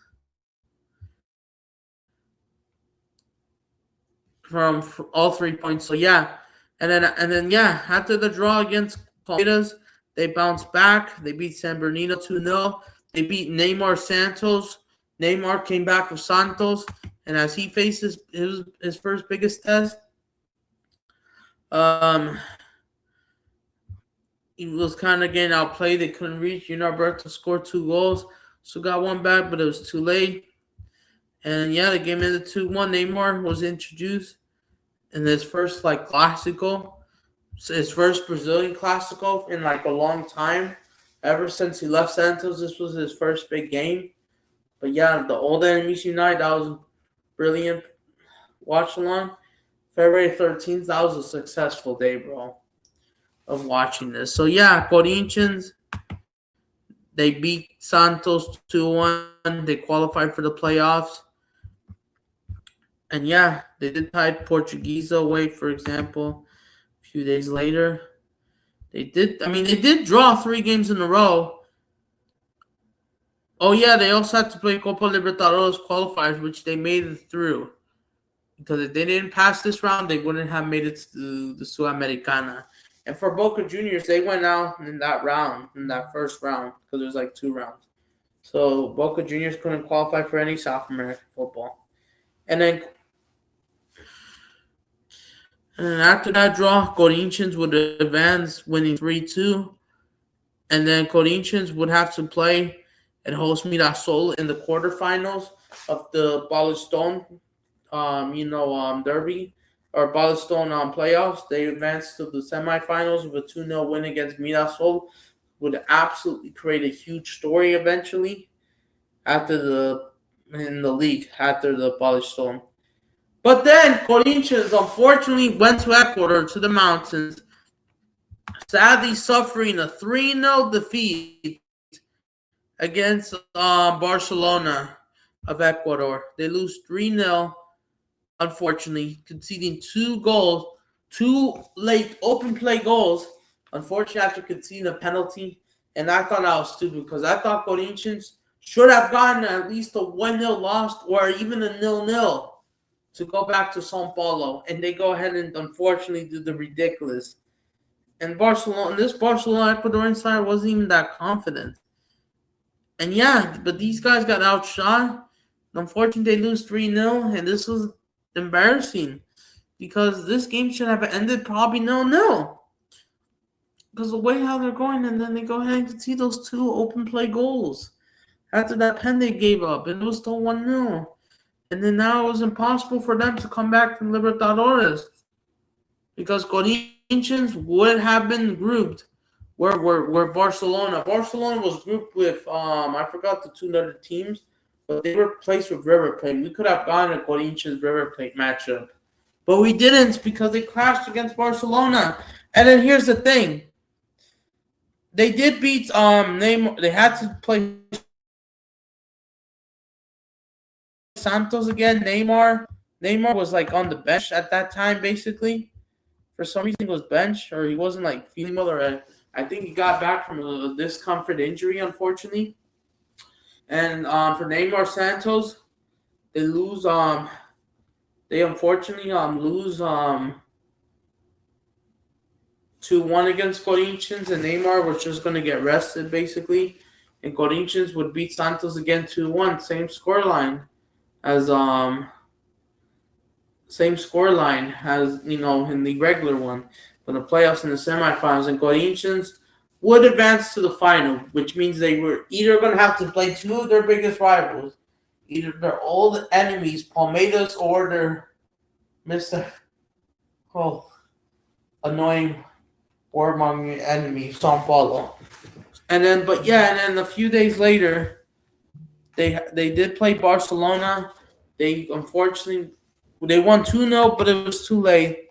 From all 3 points. So yeah. And then after the draw against Palmeiras, they bounced back. They beat San Bernardino 2-0. They beat Neymar Santos. Neymar came back with Santos, and as he faces his first biggest test, he was kind of getting outplayed. They couldn't reach. Roberto scored 2 goals. So got one back, but it was too late. And yeah, the game ended 2-1. Neymar was introduced in his first Clásico, his first Brazilian Clásico in a long time. Ever since he left Santos, this was his first big game. But yeah, the old enemies unite. That was brilliant. Watch along. February 13th, that was a successful day, bro, of watching this. So yeah, Corinthians, they beat Santos 2-1. They qualified for the playoffs. And yeah, they did tie Portuguese away, for example, a few days later. They did draw 3 games in a row. Oh yeah, they also had to play Copa Libertadores qualifiers, which they made it through. Because if they didn't pass this round, they wouldn't have made it to the Sudamericana. And for Boca Juniors, they went out in that first round, because there's 2 rounds. So Boca Juniors couldn't qualify for any South American football. And then after that draw, Corinthians would advance, winning 3-2. And then Corinthians would have to play and host Mirassol in the quarterfinals of the Paulistao, derby, or Paulistao playoffs. They advanced to the semifinals with a 2-0 win against Mirassol. Would absolutely create a huge story eventually in the league after the Paulistao. But then Corinthians unfortunately went to Ecuador, to the mountains, sadly suffering a 3-0 defeat against Barcelona of Ecuador. They lose 3-0, unfortunately, conceding 2 goals, 2 late open play goals Unfortunately, after conceding a penalty, and I thought I was stupid because I thought Corinthians should have gotten at least a 1-0 loss or even a 0-0 to go back to São Paulo, and they go ahead and unfortunately do the ridiculous. And this Barcelona Ecuadorian side wasn't even that confident. And yeah, but these guys got outshot. Unfortunately, they lose 3-0, and this was embarrassing because this game should have ended probably 0-0. Because the way how they're going, and then they go ahead and see those two open play goals. After that pen they gave up, and it was still 1-0. And then now it was impossible for them to come back from Libertadores. Because Corinthians would have been grouped where Barcelona. Barcelona was grouped with I forgot the two other teams, but they were placed with River Plate. We could have gotten a Corinthians River Plate matchup. But we didn't because they clashed against Barcelona. And then here's the thing. They did beat Neymar. They had to play Santos again. Neymar was like on the bench at that time, basically. For some reason, he was bench or he wasn't like feeling well. Or I think he got back from a discomfort injury, unfortunately. And for Neymar Santos, they lose. They unfortunately lose 2-1 against Corinthians, and Neymar was just going to get rested, basically. And Corinthians would beat Santos again 2-1, same scoreline as in the regular one. For the playoffs and the semifinals, and Corinthians would advance to the final, which means they were either going to have to play two of their biggest rivals, either their old enemies, Palmeiras, or their annoying warmongering enemy, São Paulo. And then a few days later, they did play Barcelona. They unfortunately won 2-0, but it was too late.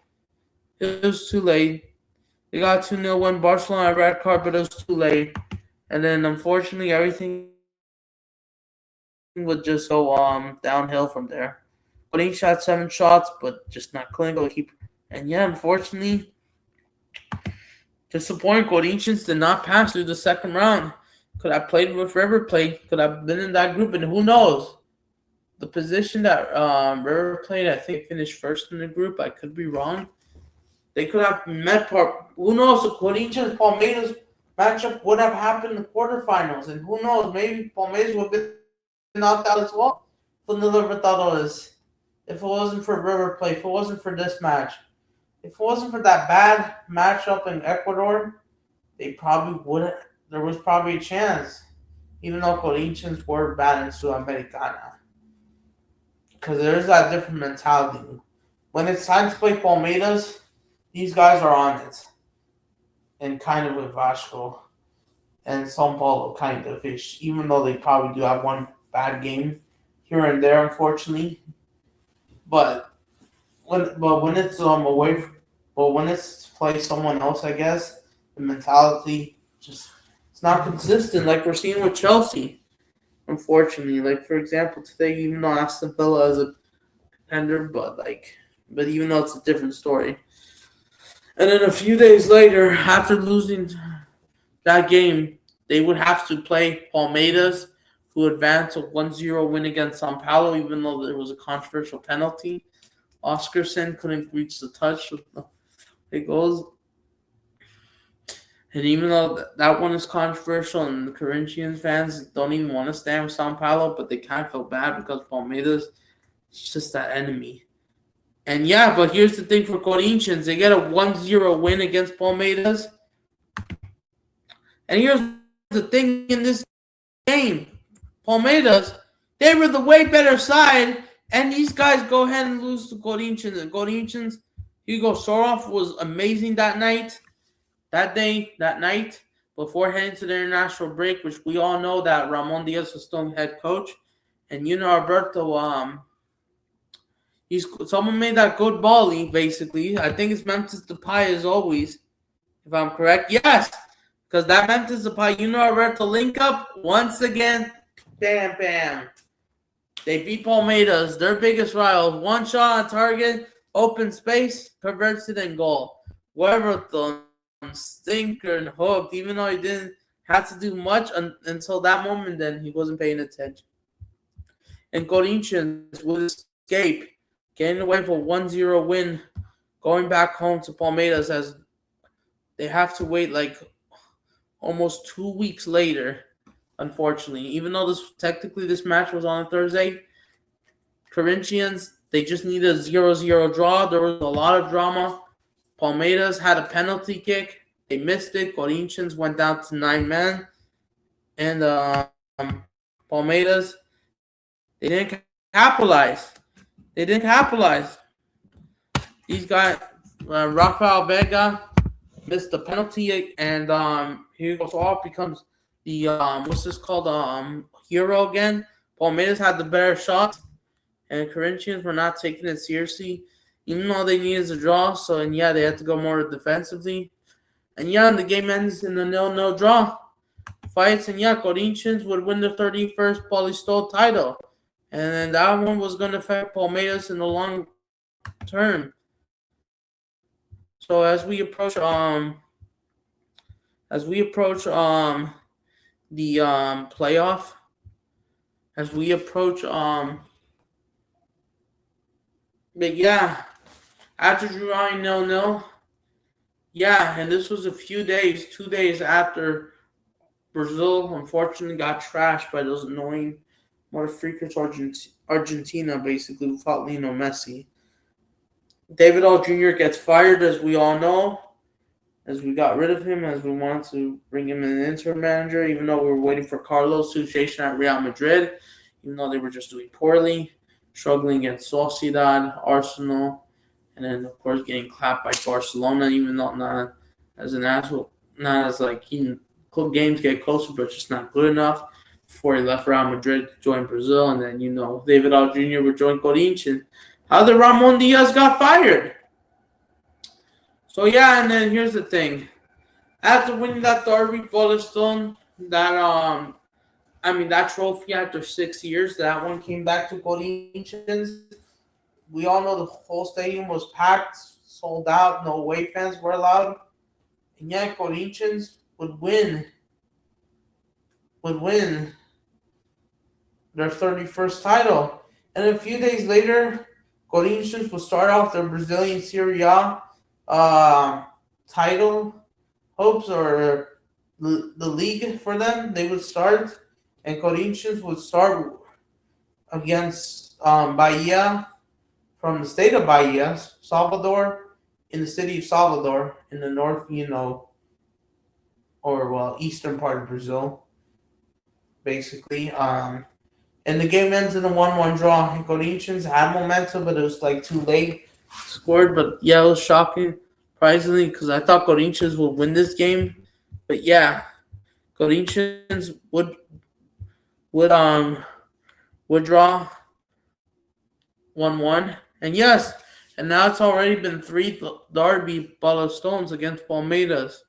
They got 2-0 win. Barcelona red card, but it was too late. And then unfortunately, everything would just go downhill from there. But he shot 7 shots, but just not clinical. And yeah, unfortunately, disappointing. Corinthians did not pass through the second round. Could have played with River Plate. Could have been in that group, and who knows? The position that River Plate, I think, finished first in the group. I could be wrong. They could have met. Who knows? The Corinthians Palmeiras matchup would have happened in the quarterfinals, and who knows? Maybe Palmeiras would have been knocked out as well from the Libertadores if it wasn't for River Plate. If it wasn't for this match. If it wasn't for that bad matchup in Ecuador, they probably would. There was probably a chance, even though Corinthians were bad in Sudamericana, because there's that different mentality. When it's time to play Palmeiras, these guys are on it, and kind of with Vasco and São Paulo, kind of ish. Even though they probably do have one bad game here and there, unfortunately, but. When it's when it's play someone else, I guess the mentality it's not consistent like we're seeing with Chelsea. Unfortunately, like for example today, even though Aston Villa is a contender, but even though it's a different story. And then a few days later, after losing that game, they would have to play Palmeiras, who advanced a 1-0 win against São Paulo, even though there was a controversial penalty. Oscarson couldn't reach the touch with the goals. And even though that one is controversial and the Corinthians fans don't even want to stand with São Paulo, but they kind of feel bad because Palmeiras is just that enemy. And yeah, but here's the thing for Corinthians. They get a 1-0 win against Palmeiras. And here's the thing in this game. Palmeiras, they were the way better side. And these guys go ahead and lose to Corinthians. And Corinthians, Hugo Soroff was amazing that night, before heading to the international break, which we all know that Ramon Diaz was still head coach. And Alberto, someone made that good volley, basically. I think it's Memphis Depay as always, if I'm correct. Yes, because that Memphis Depay, Alberto link up once again. Bam, bam. They beat Palmeiras, their biggest rival. One shot on target, open space, converts it in goal. Wherever the stinker and hooked, even though he didn't have to do much until that moment. Then he wasn't paying attention. And Corinthians would escape, getting away with a 1-0 win, going back home to Palmeiras as they have to wait like almost 2 weeks later. Unfortunately, even though this match was on a Thursday, Corinthians, they just needed a 0-0 draw. There was a lot of drama. Palmeiras had a penalty kick. They missed it. Corinthians went down to 9 men. And Palmeiras, they didn't capitalize. These guys, Rafael Vega missed the penalty, and Hugo Soares becomes the hero again. Palmeiras had the better shot, and Corinthians were not taking it seriously, even though they needed a draw. So, and yeah, they had to go more defensively. And yeah, the game ends in a 0-0 draw. Fights, and yeah, Corinthians would win the 31st Paulistao title. And then that one was going to affect Palmeiras in the long term. So as we approach the playoff, but yeah, after drawing 0-0, yeah, and this was a few days, 2 days after Brazil unfortunately got trashed by those annoying more freakish Argentina, basically, without Lionel Messi. David All Jr. gets fired, as we all know, as we got rid of him, as we wanted to bring him in an interim manager, even though we were waiting for Carlos' situation at Real Madrid, even though they were just doing poorly, struggling against Sociedad, Arsenal, and then, of course, getting clapped by Barcelona, even though not as an asshole, not as like games get closer, but just not good enough. Before he left Real Madrid to join Brazil, and then, David All Jr. would join Corinthians. How did Ramon Diaz got fired? So, yeah, and then here's the thing. After winning that Thopry Paulistao, that trophy after 6 years, that one came back to Corinthians. We all know the whole stadium was packed, sold out, no away fans were allowed. And yeah, Corinthians would win their 31st title. And a few days later, Corinthians will start off their Brazilian Serie A title hopes, or the league for them. They would start, and Corinthians would start against Bahia from the state of Bahia, Salvador, in the city of Salvador, in the north, eastern part of Brazil, basically. And the game ends in a 1-1 draw. And Corinthians had momentum, but it was like too late. Scored, but yeah, it was shocking, surprisingly, because I thought Corinthians would win this game. But yeah, Corinthians would draw 1-1. And yes, and now it's already been 3 derby Paulistões against Palmeiras.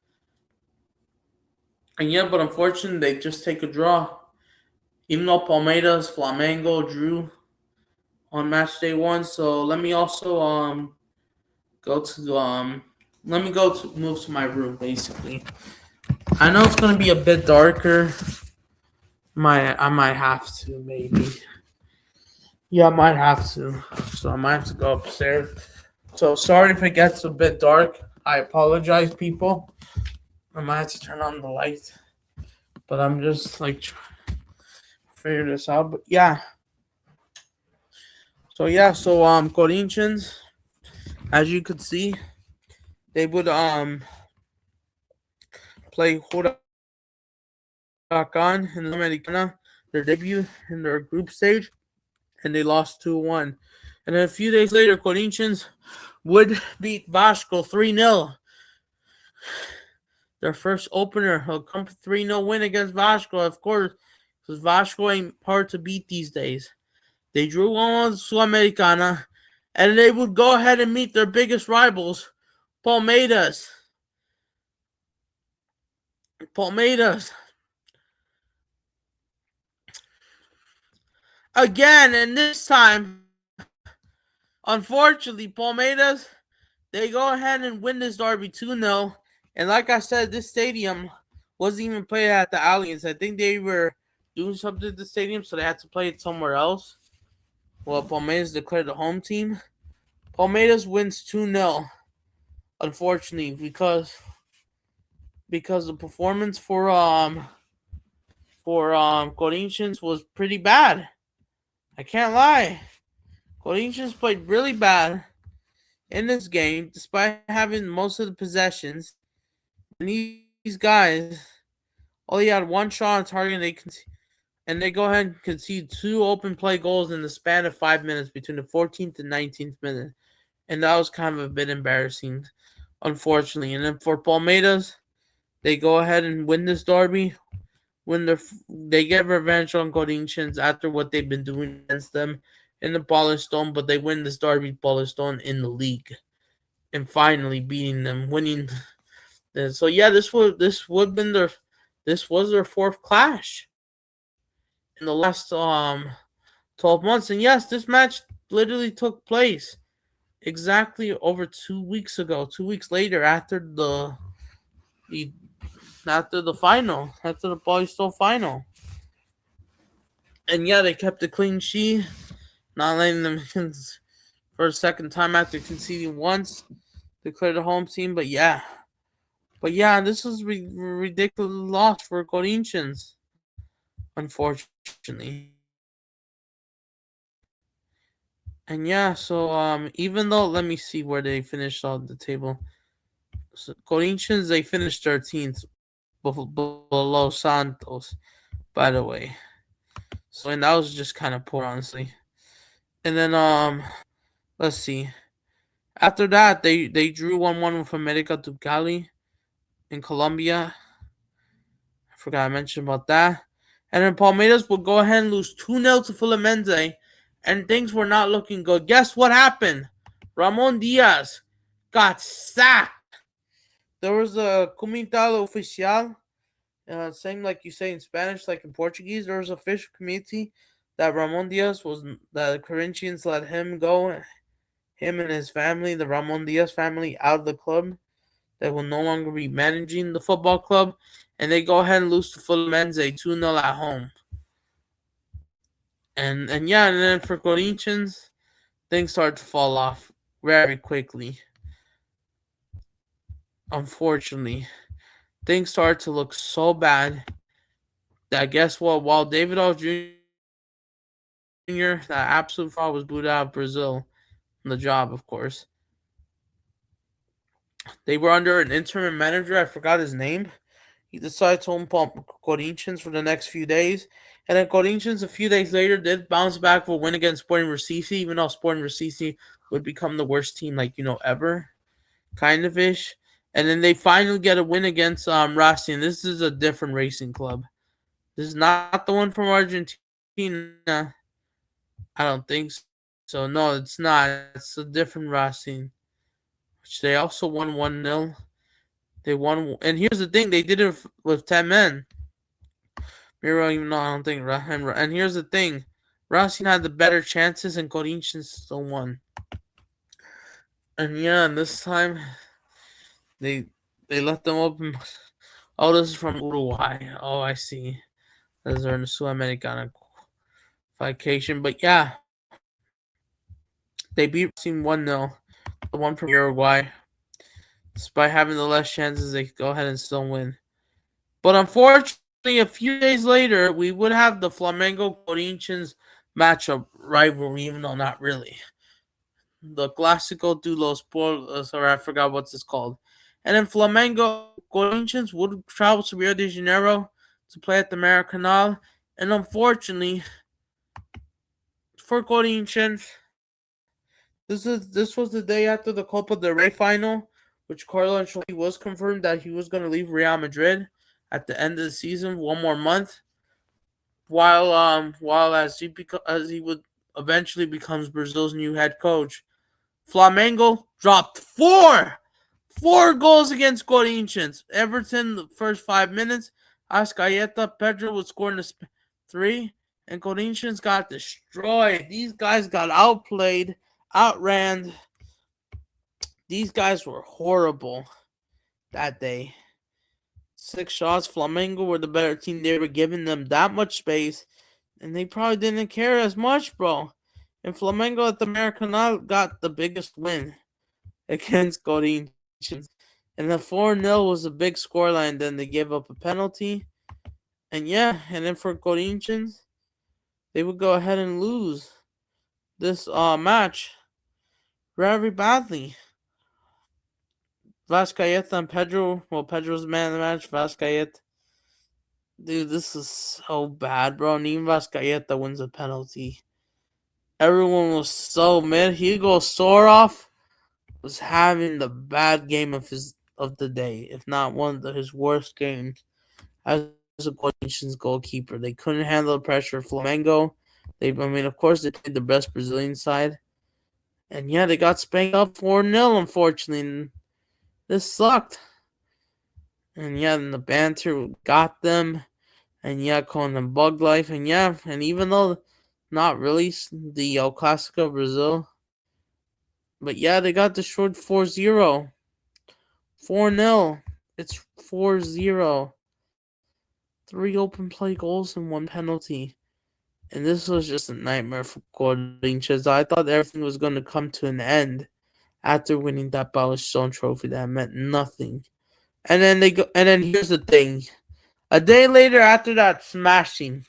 And yeah, but unfortunately, they just take a draw. Even though Palmeiras, Flamengo drew on match day 1. So let me also move to my room, basically. I know it's gonna be a bit darker. I might have to, maybe. Yeah, I might have to. So I might have to go upstairs. So sorry if it gets a bit dark. I apologize, people. I might have to turn on the light. But I'm just like trying to figure this out. But yeah. So Corinthians, as you could see, they would play Huracan in the Americana, their debut in their group stage, and they lost 2-1. And then a few days later, Corinthians would beat Vasco 3-0. Their first opener, a 3-0 win against Vasco, of course, because Vasco ain't hard to beat these days. They drew on Sul-Americana, and they would go ahead and meet their biggest rivals, Palmeiras. Again, and this time, unfortunately, Palmeiras, they go ahead and win this derby 2-0. And like I said, this stadium wasn't even played at the Allianz. I think they were doing something at the stadium, so they had to play it somewhere else. Well, Palmeiras declared the home team. Palmeiras wins 2-0, unfortunately, because the performance for Corinthians was pretty bad. I can't lie. Corinthians played really bad in this game, despite having most of the possessions. And these guys only had one shot on target, and they go ahead and concede 2 open play goals in the span of 5 minutes between the 14th and 19th minute. And that was kind of a bit embarrassing, unfortunately. And then for Palmeiras, they go ahead and win this derby. They get revenge on Corinthians after what they've been doing against them in the Paulistao, but they win this derby Paulistao in the league, and finally beating them, winning. So yeah, this was their fourth clash in the last 12 months, and yes, this match literally took place exactly over 2 weeks ago. 2 weeks later, after the final, after the Paulistao final. And yeah, they kept a clean sheet, not letting them for a second time after conceding once, declared a home team. But yeah, this was ridiculous loss for Corinthians, unfortunately. And yeah, so even though, let me see where they finished on the table. So Corinthians, they finished 13th below Santos, by the way. So, and that was just kind of poor, honestly. And then let's see. After that, they drew 1-1 with America to Cali in Colombia. I forgot I mentioned about that. And then Palmeiras would go ahead and lose 2-0 to Fluminense, and things were not looking good. Guess what happened? Ramon Diaz got sacked. There was a comunicado oficial, same like you say in Spanish, like in Portuguese. There was a official committee that the Corinthians let him go, him and his family, the Ramon Diaz family, out of the club. They will no longer be managing the football club, and they go ahead and lose to Fluminense 2-0 at home. And then for Corinthians, things start to fall off very quickly. Unfortunately, things start to look so bad that, guess what? While David O. Jr., that absolute fraud, was booted out of Brazil, the job, of course. They were under an interim manager. I forgot his name. He decided to own Corinthians for the next few days. And then Corinthians, a few days later, did bounce back for a win against Sporting Recife, even though Sporting Recife would become the worst team, ever, kind of ish. And then they finally get a win against Racing. This is a different racing club. This is not the one from Argentina. I don't think so. No, it's not. It's a different Racing, which they also won 1-0. They won, and here's the thing: they did it with 10 men. Miro, even though I don't think, and here's the thing: Racing had the better chances, and Corinthians still won. And yeah, and this time they let them open. Oh, this is from Uruguay. Oh, I see. Those are in the Sudamericana qualification. But yeah, they beat Racing 1-0. The one from Uruguay. Despite having the less chances, they go ahead and still win. But unfortunately, a few days later, we would have the Flamengo Corinthians matchup rivalry, even though not really. The Clásico de los Pueblos, sorry, I forgot what it's called. And then Flamengo Corinthians would travel to Rio de Janeiro to play at the Maracanã. And unfortunately, for Corinthians, this was the day after the Copa del Rey final, which Carlo Ancelotti was confirmed that he was going to leave Real Madrid at the end of the season, one more month, while as he would eventually becomes Brazil's new head coach. Flamengo dropped four goals against Corinthians. Everton, the first 5 minutes, Ascaeta, Pedro would score in the 3, and Corinthians got destroyed. These guys got outplayed, outran. These guys were horrible. that day. 6 shots. Flamengo were the better team. They were giving them that much space, and they probably didn't care as much, bro. And Flamengo at the Maracanã got the biggest win against Corinthians. And the 4-0 was a big scoreline. Then they gave up a penalty. And yeah, and then for Corinthians, they would go ahead and lose this match very badly. Vascaeta and Pedro. Well, Pedro's the man of the match. Vascaeta. Dude, this is so bad, bro. And even Vascaeta wins a penalty. Everyone was so mad. Hugo Soroff was having the bad game of the day, if not one of his worst games as a Corinthians goalkeeper. They couldn't handle the pressure of Flamengo. Of course, they played the best Brazilian side. And yeah, they got spanked up 4-0, unfortunately. And this sucked. And yeah, and the banter got them. And yeah, calling them bug life. And yeah, and even though not really the El Clasico Brazil, but yeah, they got destroyed 4-0. 4-0. It's 4-0. 3 open play goals and 1 penalty. And this was just a nightmare for Corinthians. I thought everything was going to come to an end after winning that Paulistao trophy that meant nothing. And then here's the thing. A day later after that smashing,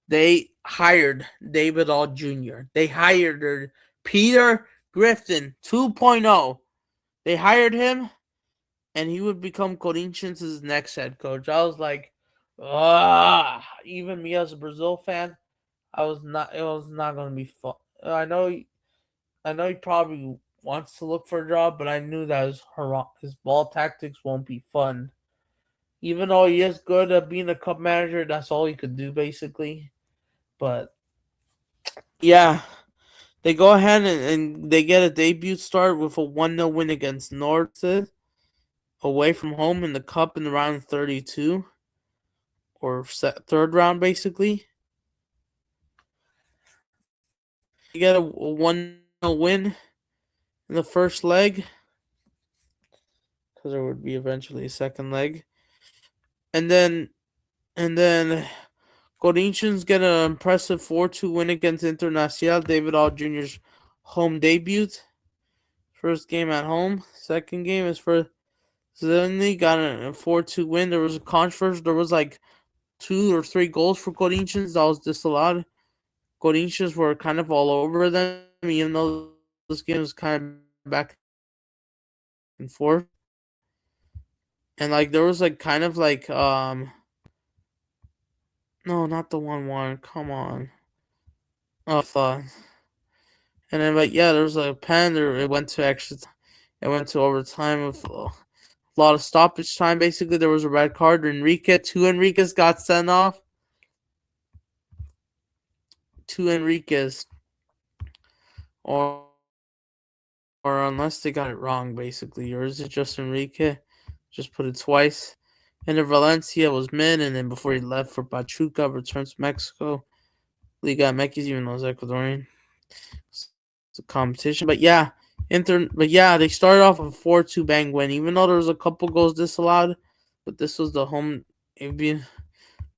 they hired David All Jr. They hired Peter Griffin 2.0. They hired him, and he would become Corinthians' next head coach. I was like, even me as a Brazil fan, it was not going to be fun. I know he probably wants to look for a job, but I knew that his ball tactics won't be fun. Even though he is good at being a cup manager, that's all he could do basically. But yeah, they go ahead and they get a debut start with a 1-0 win against Norte away from home in the cup in the round of 32 or third round basically. They get a 1-0 win in the first leg because there would be eventually a second leg. And then Corinthians get an impressive 4-2 win against Internacional, David All Jr.'s home debut. First game at home. Second game is for Zidane. Got a 4-2 win. There was a controversy. There was like 2 or 3 goals for Corinthians that was disallowed. Corinthians were kind of all over them, even though this game was kind of back and forth. And like there was like kind of like no, not the 1-1. Come on. Oh, I thought. And then, but yeah, there was a pen. It went to it went to overtime with a lot of stoppage time. Basically, there was a red card. Two Enriquez got sent off. 2 Enriquez, or unless they got it wrong, basically, or is it just Enrique? Just put it twice. And then Valencia was mid, and then before he left for Pachuca, returns to Mexico. Liga MX, even though it's Ecuadorian. It's a competition. But yeah, they started off with a 4-2 bang win, even though there was a couple goals disallowed. But this was the home.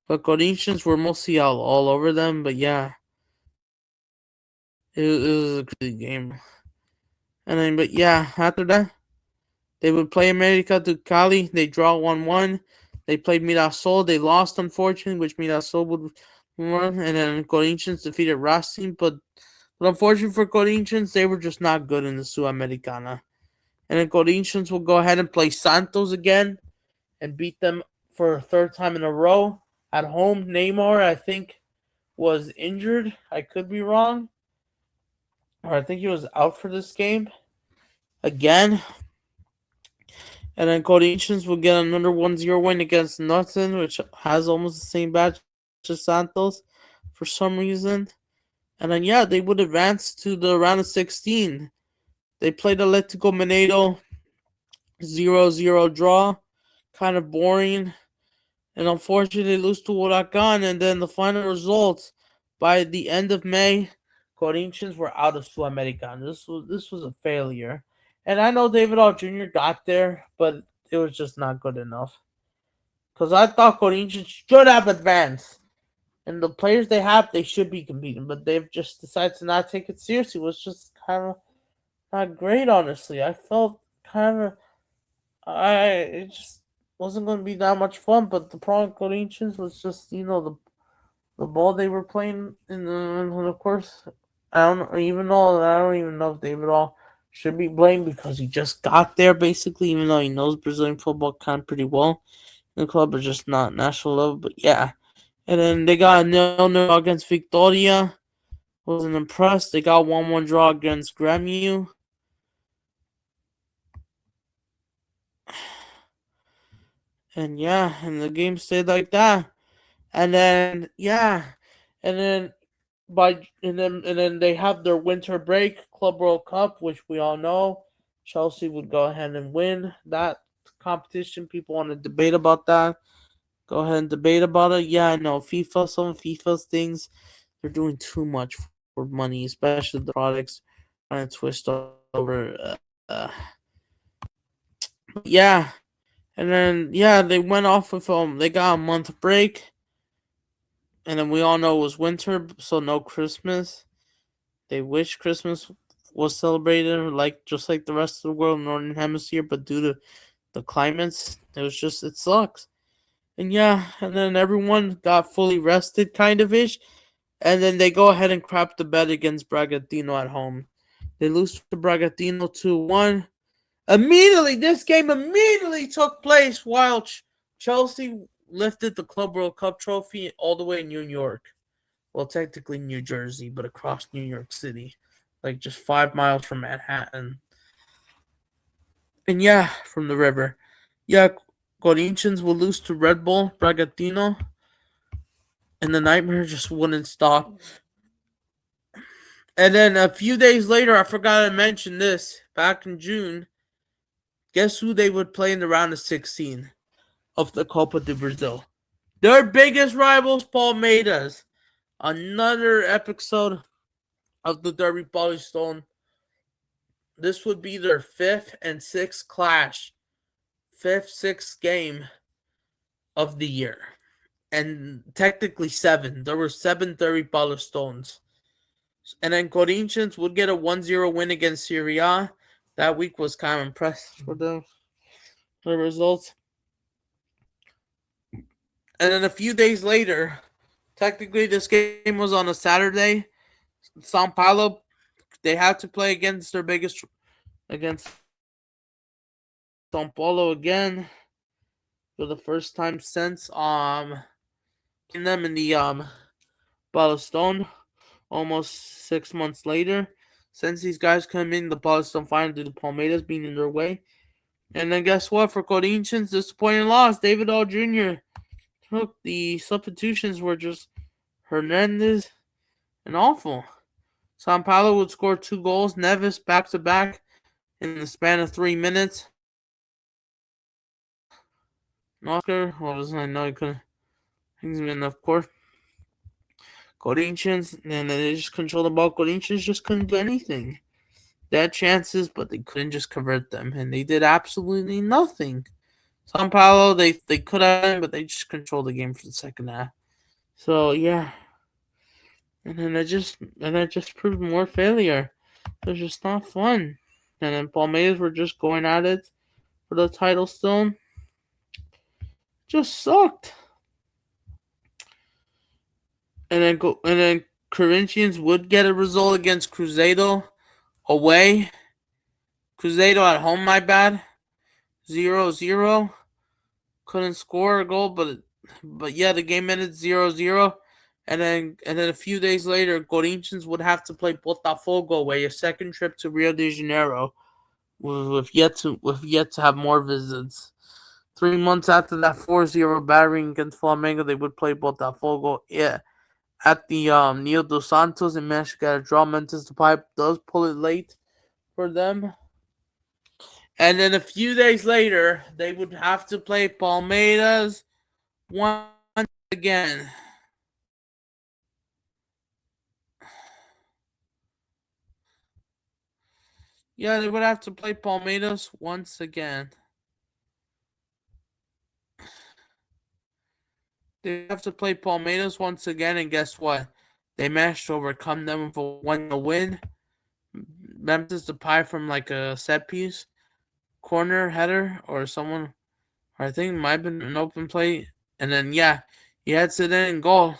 But Corinthians were mostly all over them. But yeah, it was a crazy game. And then, but yeah, after that, they would play America to Cali. They draw 1-1. They played Mirasol. They lost, unfortunately, which Mirasol would won. And then Corinthians defeated Racing. But unfortunately for Corinthians, they were just not good in the Sudamericana. And then Corinthians will go ahead and play Santos again and beat them for a third time in a row. At home, Neymar, I think, was injured. I could be wrong. Or I think he was out for this game again. And then Corinthians will get another 1-0 win against Norton, which has almost the same batch as Santos for some reason. And then, yeah, they would advance to the round of 16. They played Atletico Mineiro, 0-0 draw. Kind of boring. And unfortunately, they lose to Huracan. And then the final results, by the end of May, Corinthians were out of Sudamericana. This was a failure. And I know David All Jr. got there, but it was just not good enough. Because I thought Corinthians should have advanced. And the players they have, they should be competing. But they've just decided to not take it seriously. It was just kind of not great, honestly. I felt kind of. It just wasn't going to be that much fun. But the problem with Corinthians was just, the ball they were playing. And of course, I don't even know if David All should be blamed because he just got there basically, even though he knows Brazilian football kind of pretty well. The club is just not national level, but yeah. And then they got a 0-0 against Victoria. Wasn't impressed. They got 1-1 draw against Grêmio. And yeah, and the game stayed like that. And then and then and then they have their winter break, Club World Cup, which we all know Chelsea would go ahead and win that competition. People want to debate about that. Go ahead and debate about it. Yeah, I know some of FIFA's things, they're doing too much for money, especially the products trying to twist over. Yeah, and then they went off with they got a month break, and then we all know it was winter, so no Christmas. They wish Christmas was celebrated just like the rest of the world, Northern Hemisphere, but due to the climates, it sucks. And and then everyone got fully rested, kind of ish. And then they go ahead and crap the bed against Bragantino at home. They lose to Bragantino 2-1. This game immediately took place while Chelsea lifted the Club World Cup trophy all the way in New York. Well, technically New Jersey, but across New York City. Like just 5 miles from Manhattan. And from the river. Corinthians will lose to Red Bull Bragantino. And the nightmare just wouldn't stop. And then a few days later, I forgot to mention this. Back in June, guess who they would play in the round of 16 of the Copa do Brasil? Their biggest rivals, Palmeiras. Another episode of the Derby Paulistao. This would be their 5th and 6th clash. 5th, 6th game of the year. And technically 7. There were 7 Derby Paulistaos. And then Corinthians would get a 1-0 win against Syria. That week was kind of impressive for the results. And then a few days later, technically this game was on a Saturday. São Paulo, they had to play against São Paulo again for the first time since in them in the Paulistão almost 6 months later. Since these guys come in the Paulistão final due to Palmeiras being in their way. And then guess what? For Corinthians, disappointing loss. David All Jr. took the substitutions were just Hernandez and awful. São Paulo would score 2 goals. Neves back to back in the span of 3 minutes. Oscar, I know he couldn't. And of course, Corinthians, and they just controlled the ball. Corinthians just couldn't do anything. They had chances, but they couldn't just convert them, and they did absolutely nothing. São Paulo, they could have, but they just controlled the game for the second half. So and then it just proved more failure. It was just not fun. And then Palmeiras were just going at it for the title still. Just sucked. And then Corinthians would get a result against Cruzeiro away. Cruzeiro at home, my bad. 0-0. Couldn't score a goal, but the game ended 0-0. And then a few days later, Corinthians would have to play Botafogo away, a second trip to Rio de Janeiro, with yet to have more visits. 3 months after that 4-0 battering against Flamengo, they would play Botafogo. At the Neo dos Santos, and managed to get a draw. Memphis Depay does pull it late for them. And then a few days later, they would have to play Palmeiras once again. Yeah, they would have to play Palmeiras once again. They have to play Palmeiras once again, and guess what? They managed to overcome them with a 1-0 win. Memphis Depay from like a set piece, corner header, or someone, or I think it might have been an open play. And then, yeah, he had to then goal.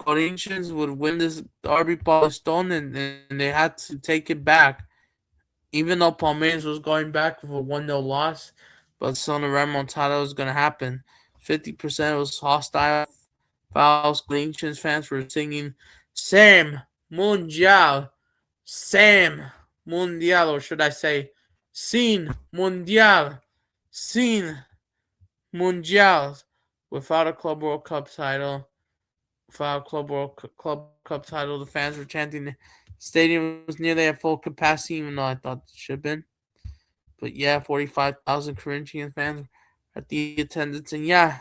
Corinthians would win this derby Paulistao, and they had to take it back. Even though Palmeiras was going back with a 1-0 loss, but still the remontada was going to happen. 50% was hostile fouls. Corinthians fans were singing Sam Mundial, Sam Mundial, or should I say Sin Mundial, Sin Mundial. Without a Club World Cup title, without a Club Cup title, the fans were chanting. The stadium was nearly at full capacity, even though I thought it should have been. But yeah, 45,000 Corinthians fans at the attendance. And yeah,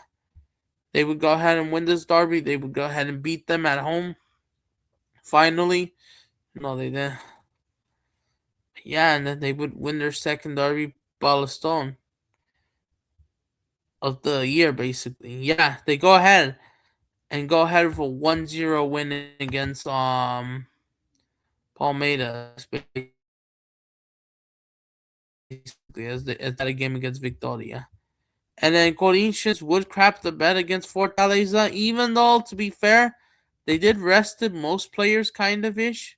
they would go ahead and win this derby. They would go ahead and beat them at home. Finally. No, they didn't. Yeah, and then they would win their second derby Paulistao of the year, basically. Yeah, they go ahead with a 1-0 win against Palmeiras, basically, as that game against Victoria. And then Corinthians would crap the bed against Fortaleza, even though, to be fair, they did rested most players kind of ish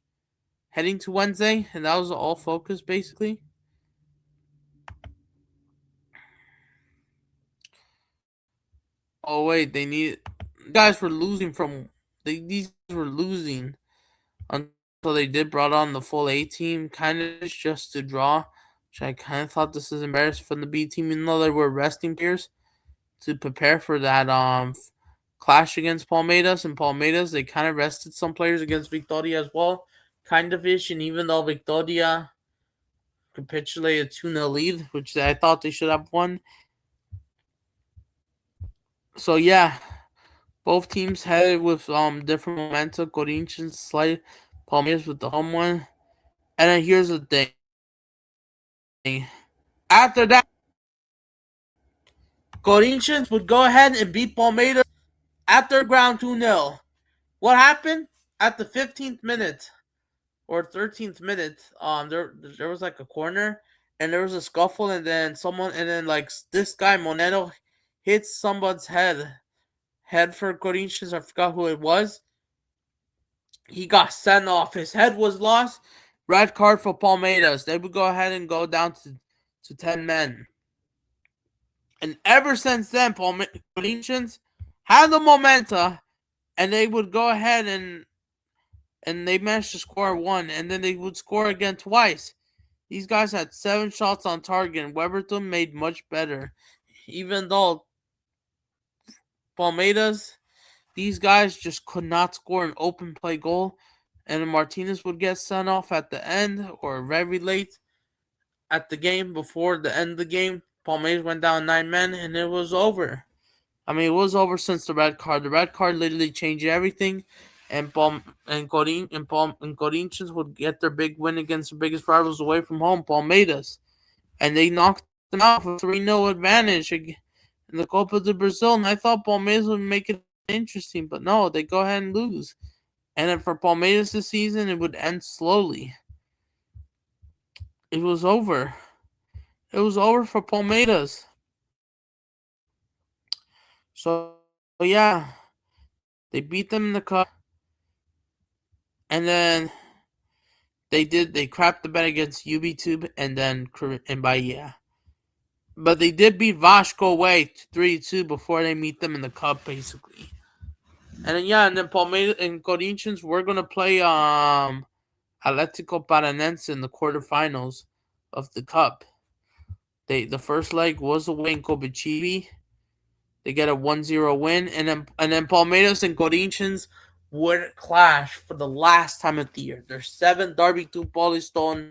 heading to Wednesday, and that was all focus basically. Oh wait, guys were losing these guys were losing until they did brought on the full A team, kind of just to draw, which I kind of thought this is embarrassing from the B team, even though they were resting players to prepare for that clash against Palmeiras. And Palmeiras, they kind of rested some players against Victoria as well, kind of ish. And even though Victoria capitulated 2-0 lead, which I thought they should have won. So yeah, both teams headed with different momentum. Corinthians slight, Palmeiras with the home one. And then here's the thing. After that, Corinthians would go ahead and beat Palmeiras at their ground 2-0. What happened? At the 15th minute or 13th minute, there was like a corner and there was a scuffle, and then like this guy Moneto hits someone's head for Corinthians. I forgot who it was. He got sent off. His head was lost. Red card for Palmeiras. They would go ahead and go down to 10 men. And ever since then, Corinthians had the momentum, and they would go ahead and they managed to score one, and then they would score again twice. These guys had 7 shots on target, and Weberton made much better. Even though Palmeiras, these guys just could not score an open play goal, and Martinez would get sent off at the end or very late at the game before the end of the game. Palmeiras went down 9 men, and it was over. I mean, it was over since the red card. The red card literally changed everything, and Corinthians would get their big win against the biggest rivals away from home, Palmeiras, and they knocked them out with a 3-0 advantage in the Copa do Brasil. And I thought Palmeiras would make it interesting, but no, they go ahead and lose. And then for Palmeiras this season, it would end slowly. It was over. It was over for Palmeiras. So yeah, they beat them in the cup, and then they crapped the bet against UB2 and then in Bahia. But they did beat Vasco away 3-2 before they meet them in the cup, basically. And then and then Palmeiras and Corinthians were gonna play Atletico Paranense in the quarterfinals of the cup. The first leg was away in Copichibi. They get a 1-0 win, and then Palmeiras and Corinthians would clash for the last time of the year. Their 7th Derby to Paulistao.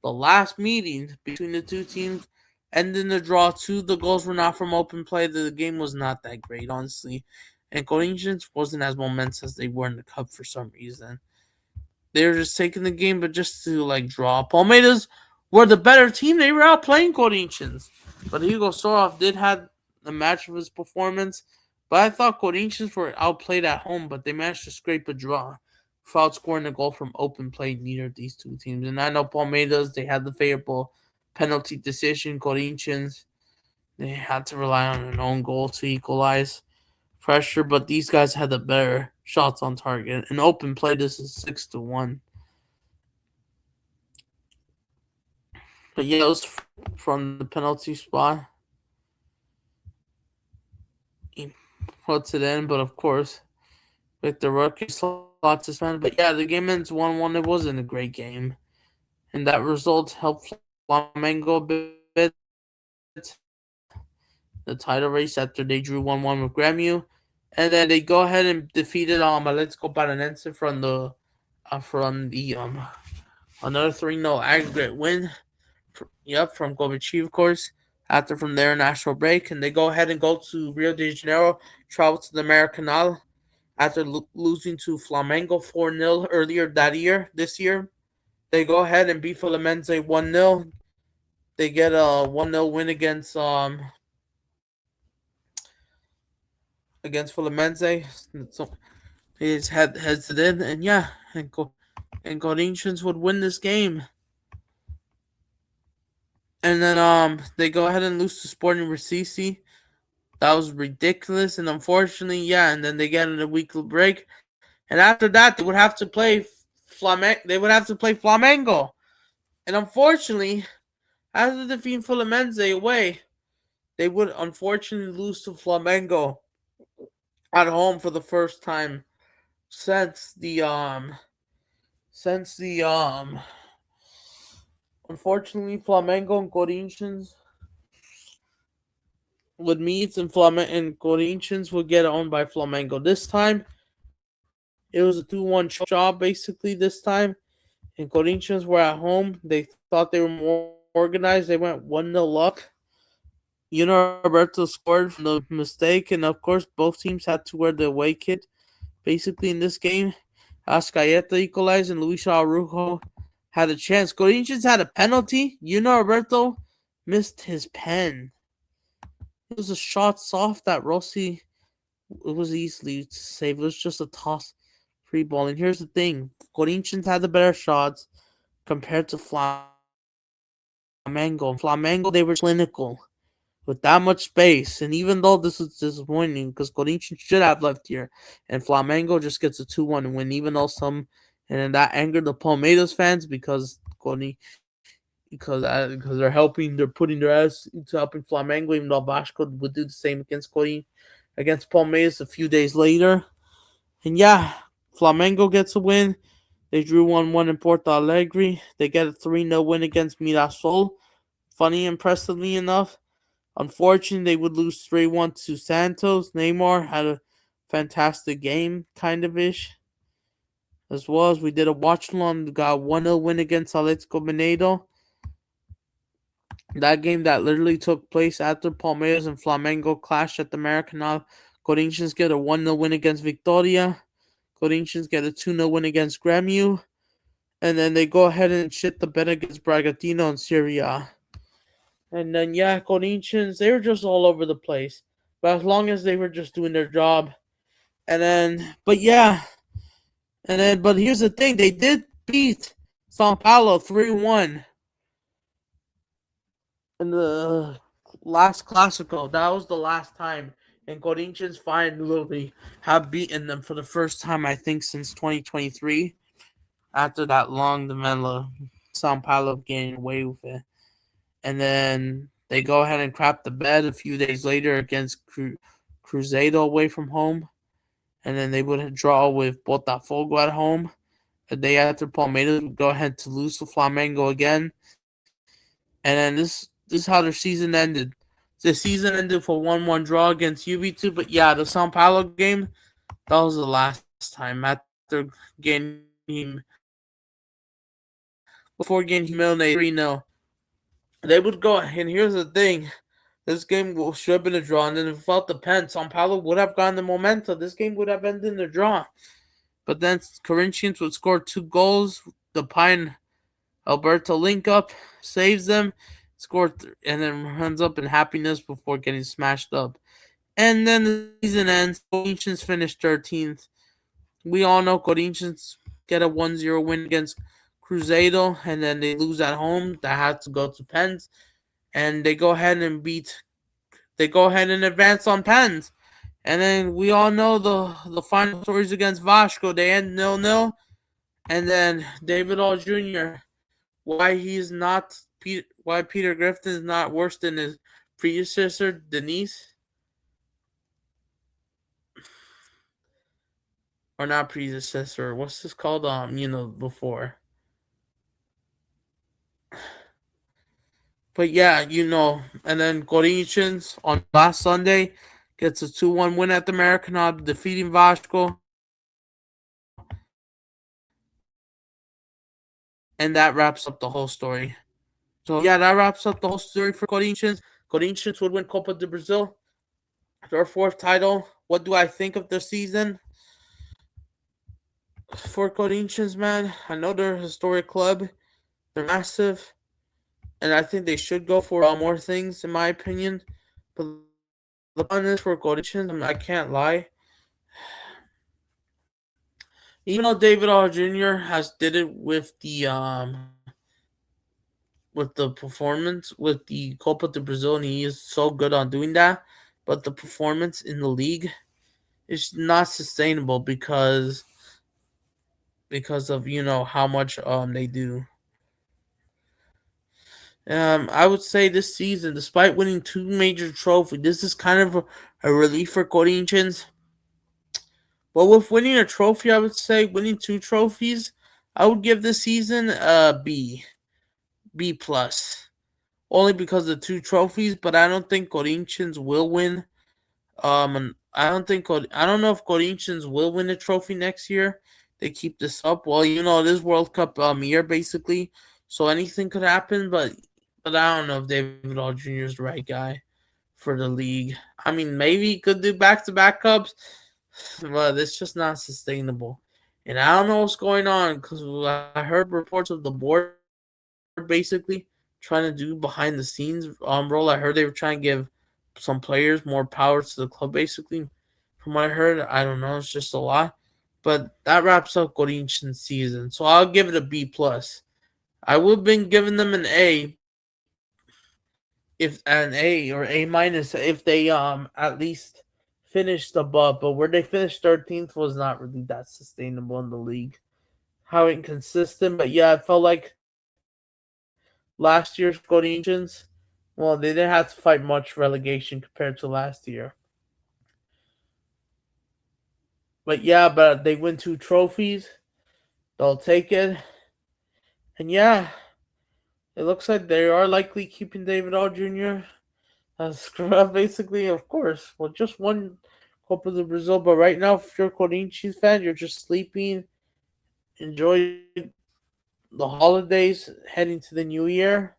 The last meeting between the two teams ended in a draw. 2 of the goals were not from open play. The game was not that great, honestly. And Corinthians wasn't as momentous as they were in the cup for some reason. They were just taking the game, but just to like draw. Palmeiras were the better team. They were outplaying Corinthians, but Hugo Soroff did have the match of his performance. But I thought Corinthians were outplayed at home, but they managed to scrape a draw without scoring a goal from open play. Neither of these two teams, and I know Palmeiras they had the favorable penalty decision. Corinthians they had to rely on an own goal to equalize pressure, but these guys had the better shots on target. In open play, this is 6-1. But yeah, it was from the penalty spot. He puts it in, but of course, with the rookie slot suspended. But yeah, the game ends 1-1. It wasn't a great game. And that result helped Flamengo a bit. The title race after they drew 1-1 with Grêmio. And then they go ahead and defeated Atlético Paranense from the another 3-0 aggregate win. Yep, from Kovacic, of course. After from their national break, and they go ahead and go to Rio de Janeiro, travel to the Maracanã after losing to Flamengo 4-0 earlier this year. They go ahead and beat Fluminense 1-0. They get a 1-0 win against Fluminense. So he's heads it in, and yeah, and Corinthians would win this game. And then they go ahead and lose to Sporting Recife. That was ridiculous, and unfortunately, yeah. And then they get in a weekly break, and after that, they would have to play Flamengo, and unfortunately, after defeating Fluminense away, they would unfortunately lose to Flamengo at home for the first time since the unfortunately Flamengo and Corinthians would meet, and Corinthians would get owned by Flamengo. This time, it was a 2-1 job basically. This time, and Corinthians were at home. They thought they were more organized. They went 1-0 up. Roberto scored from the mistake, and of course, both teams had to wear the away kit basically in this game. Ascaeta equalized, and Luis Araujo had a chance. Corinthians had a penalty. Roberto missed his pen. It was a shot soft that Rossi. It was easily saved. It was just a toss free ball. And here's the thing: Corinthians had the better shots compared to Flamengo. Flamengo, they were clinical with that much space. And even though this was disappointing, because Corinthians should have left here, and Flamengo just gets a 2-1 win, even though and that angered the Palmeiras fans because they're putting their ass into helping Flamengo, even though Vasco would do the same against Palmeiras a few days later. And yeah, Flamengo gets a win. They drew 1-1 in Porto Alegre. They get a 3-0 win against Mirassol. Funny, impressively enough. Unfortunately, they would lose 3-1 to Santos. Neymar had a fantastic game, kind of ish. As well as we did a watch along, got 1-0 win against Atlético Mineiro. That game that literally took place after Palmeiras and Flamengo clashed at the Maracanã. Corinthians get a 1-0 win against Victoria. Corinthians get a 2-0 win against Grêmio. And then they go ahead and shit the bed against Bragantino in Serie A. And then, yeah, Corinthians, they were just all over the place. But as long as they were just doing their job. And then, but yeah. But here's the thing. They did beat São Paulo 3-1 in the last Clásico. That was the last time. And Corinthians finally have beaten them for the first time, I think, since 2023. After that long demanda, São Paulo getting away with it. And then they go ahead and crap the bed a few days later against Cruzeiro away from home. And then they would draw with Botafogo at home. A day after Palmeiras would go ahead to lose to Flamengo again. And then this is how their season ended. The season ended for 1-1 draw against UB2. But yeah, the São Paulo game, that was the last time. After getting before getting humiliated 3-0. They would go, and here's the thing. This game should have been a draw, and then without the pen, São Paulo would have gotten the momentum. This game would have ended in a draw. But then Corinthians would score 2 goals. The Pine Alberto link up, saves them, and then runs up in happiness before getting smashed up. And then the season ends. Corinthians finish 13th. We all know Corinthians get a 1-0 win against Cruzeiro, and then they lose at home. That had to go to pens, and they go ahead and advance on pens. And then we all know the final stories against Vasco. They end 0-0. And then David All Jr. Why Peter Griffin is not worse than his predecessor, Denise. Or not predecessor. What's this called? Before. But yeah, and then Corinthians on last Sunday gets a 2-1 win at the Maracanã, defeating Vasco. And that wraps up the whole story. So yeah, that wraps up the whole story for Corinthians. Corinthians would win Copa do Brasil, their 4th title. What do I think of the season for Corinthians, man? I know they're a historic club. They're massive. And I think they should go for more things, in my opinion. But the fun is for Corinthians, I can't lie. Even though David All Jr. has did it with the performance with the Copa do Brasil, and he is so good on doing that, but the performance in the league is not sustainable because of how much they do. I would say this season, despite winning 2 major trophies, this is kind of a relief for Corinthians. But with winning a trophy, I would say winning 2 trophies, I would give this season a B plus, only because of 2 trophies. But I don't think Corinthians will win. And I don't know if Corinthians will win a trophy next year. They keep this up. Well, it is World Cup year basically, so anything could happen. But I don't know if David All Jr. is the right guy for the league. I mean, maybe he could do back-to-back cups, but it's just not sustainable. And I don't know what's going on because I heard reports of the board basically trying to do behind the scenes role. I heard they were trying to give some players more power to the club basically. From what I heard, I don't know. It's just a lot. But that wraps up Corinthians season. So I'll give it a B plus. I would have been giving them an A, if an A or A minus if they at least finished above, but where they finished 13th was not really that sustainable in the league. How inconsistent, but yeah, I felt like last year's Corinthians, well, they didn't have to fight much relegation compared to last year. But yeah, but they win 2 trophies. They'll take it. And yeah, it looks like they are likely keeping David All Jr. Basically, of course. Well, just one Copa do Brasil, but right now, if you're a Corinthians fan, you're just sleeping, enjoy the holidays, heading to the new year.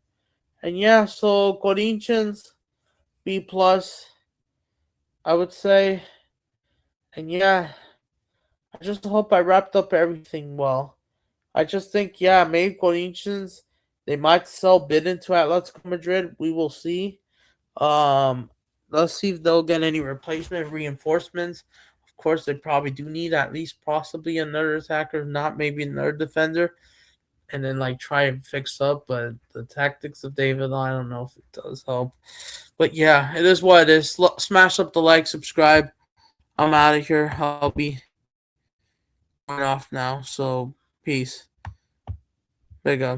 And yeah, so Corinthians, B plus, I would say. And yeah, I just hope I wrapped up everything well. I just think, yeah, maybe Corinthians, they might sell Bidden to Atletico Madrid. We will see. Um, let's see if they'll get any replacement reinforcements. Of course, they probably do need at least possibly another attacker, not maybe another defender, and then like try and fix up. But the tactics of David, I don't know if it does help. But yeah, it is what it is. Smash up the like, subscribe. I'm out of here. I'll be going off now. So peace. Big up.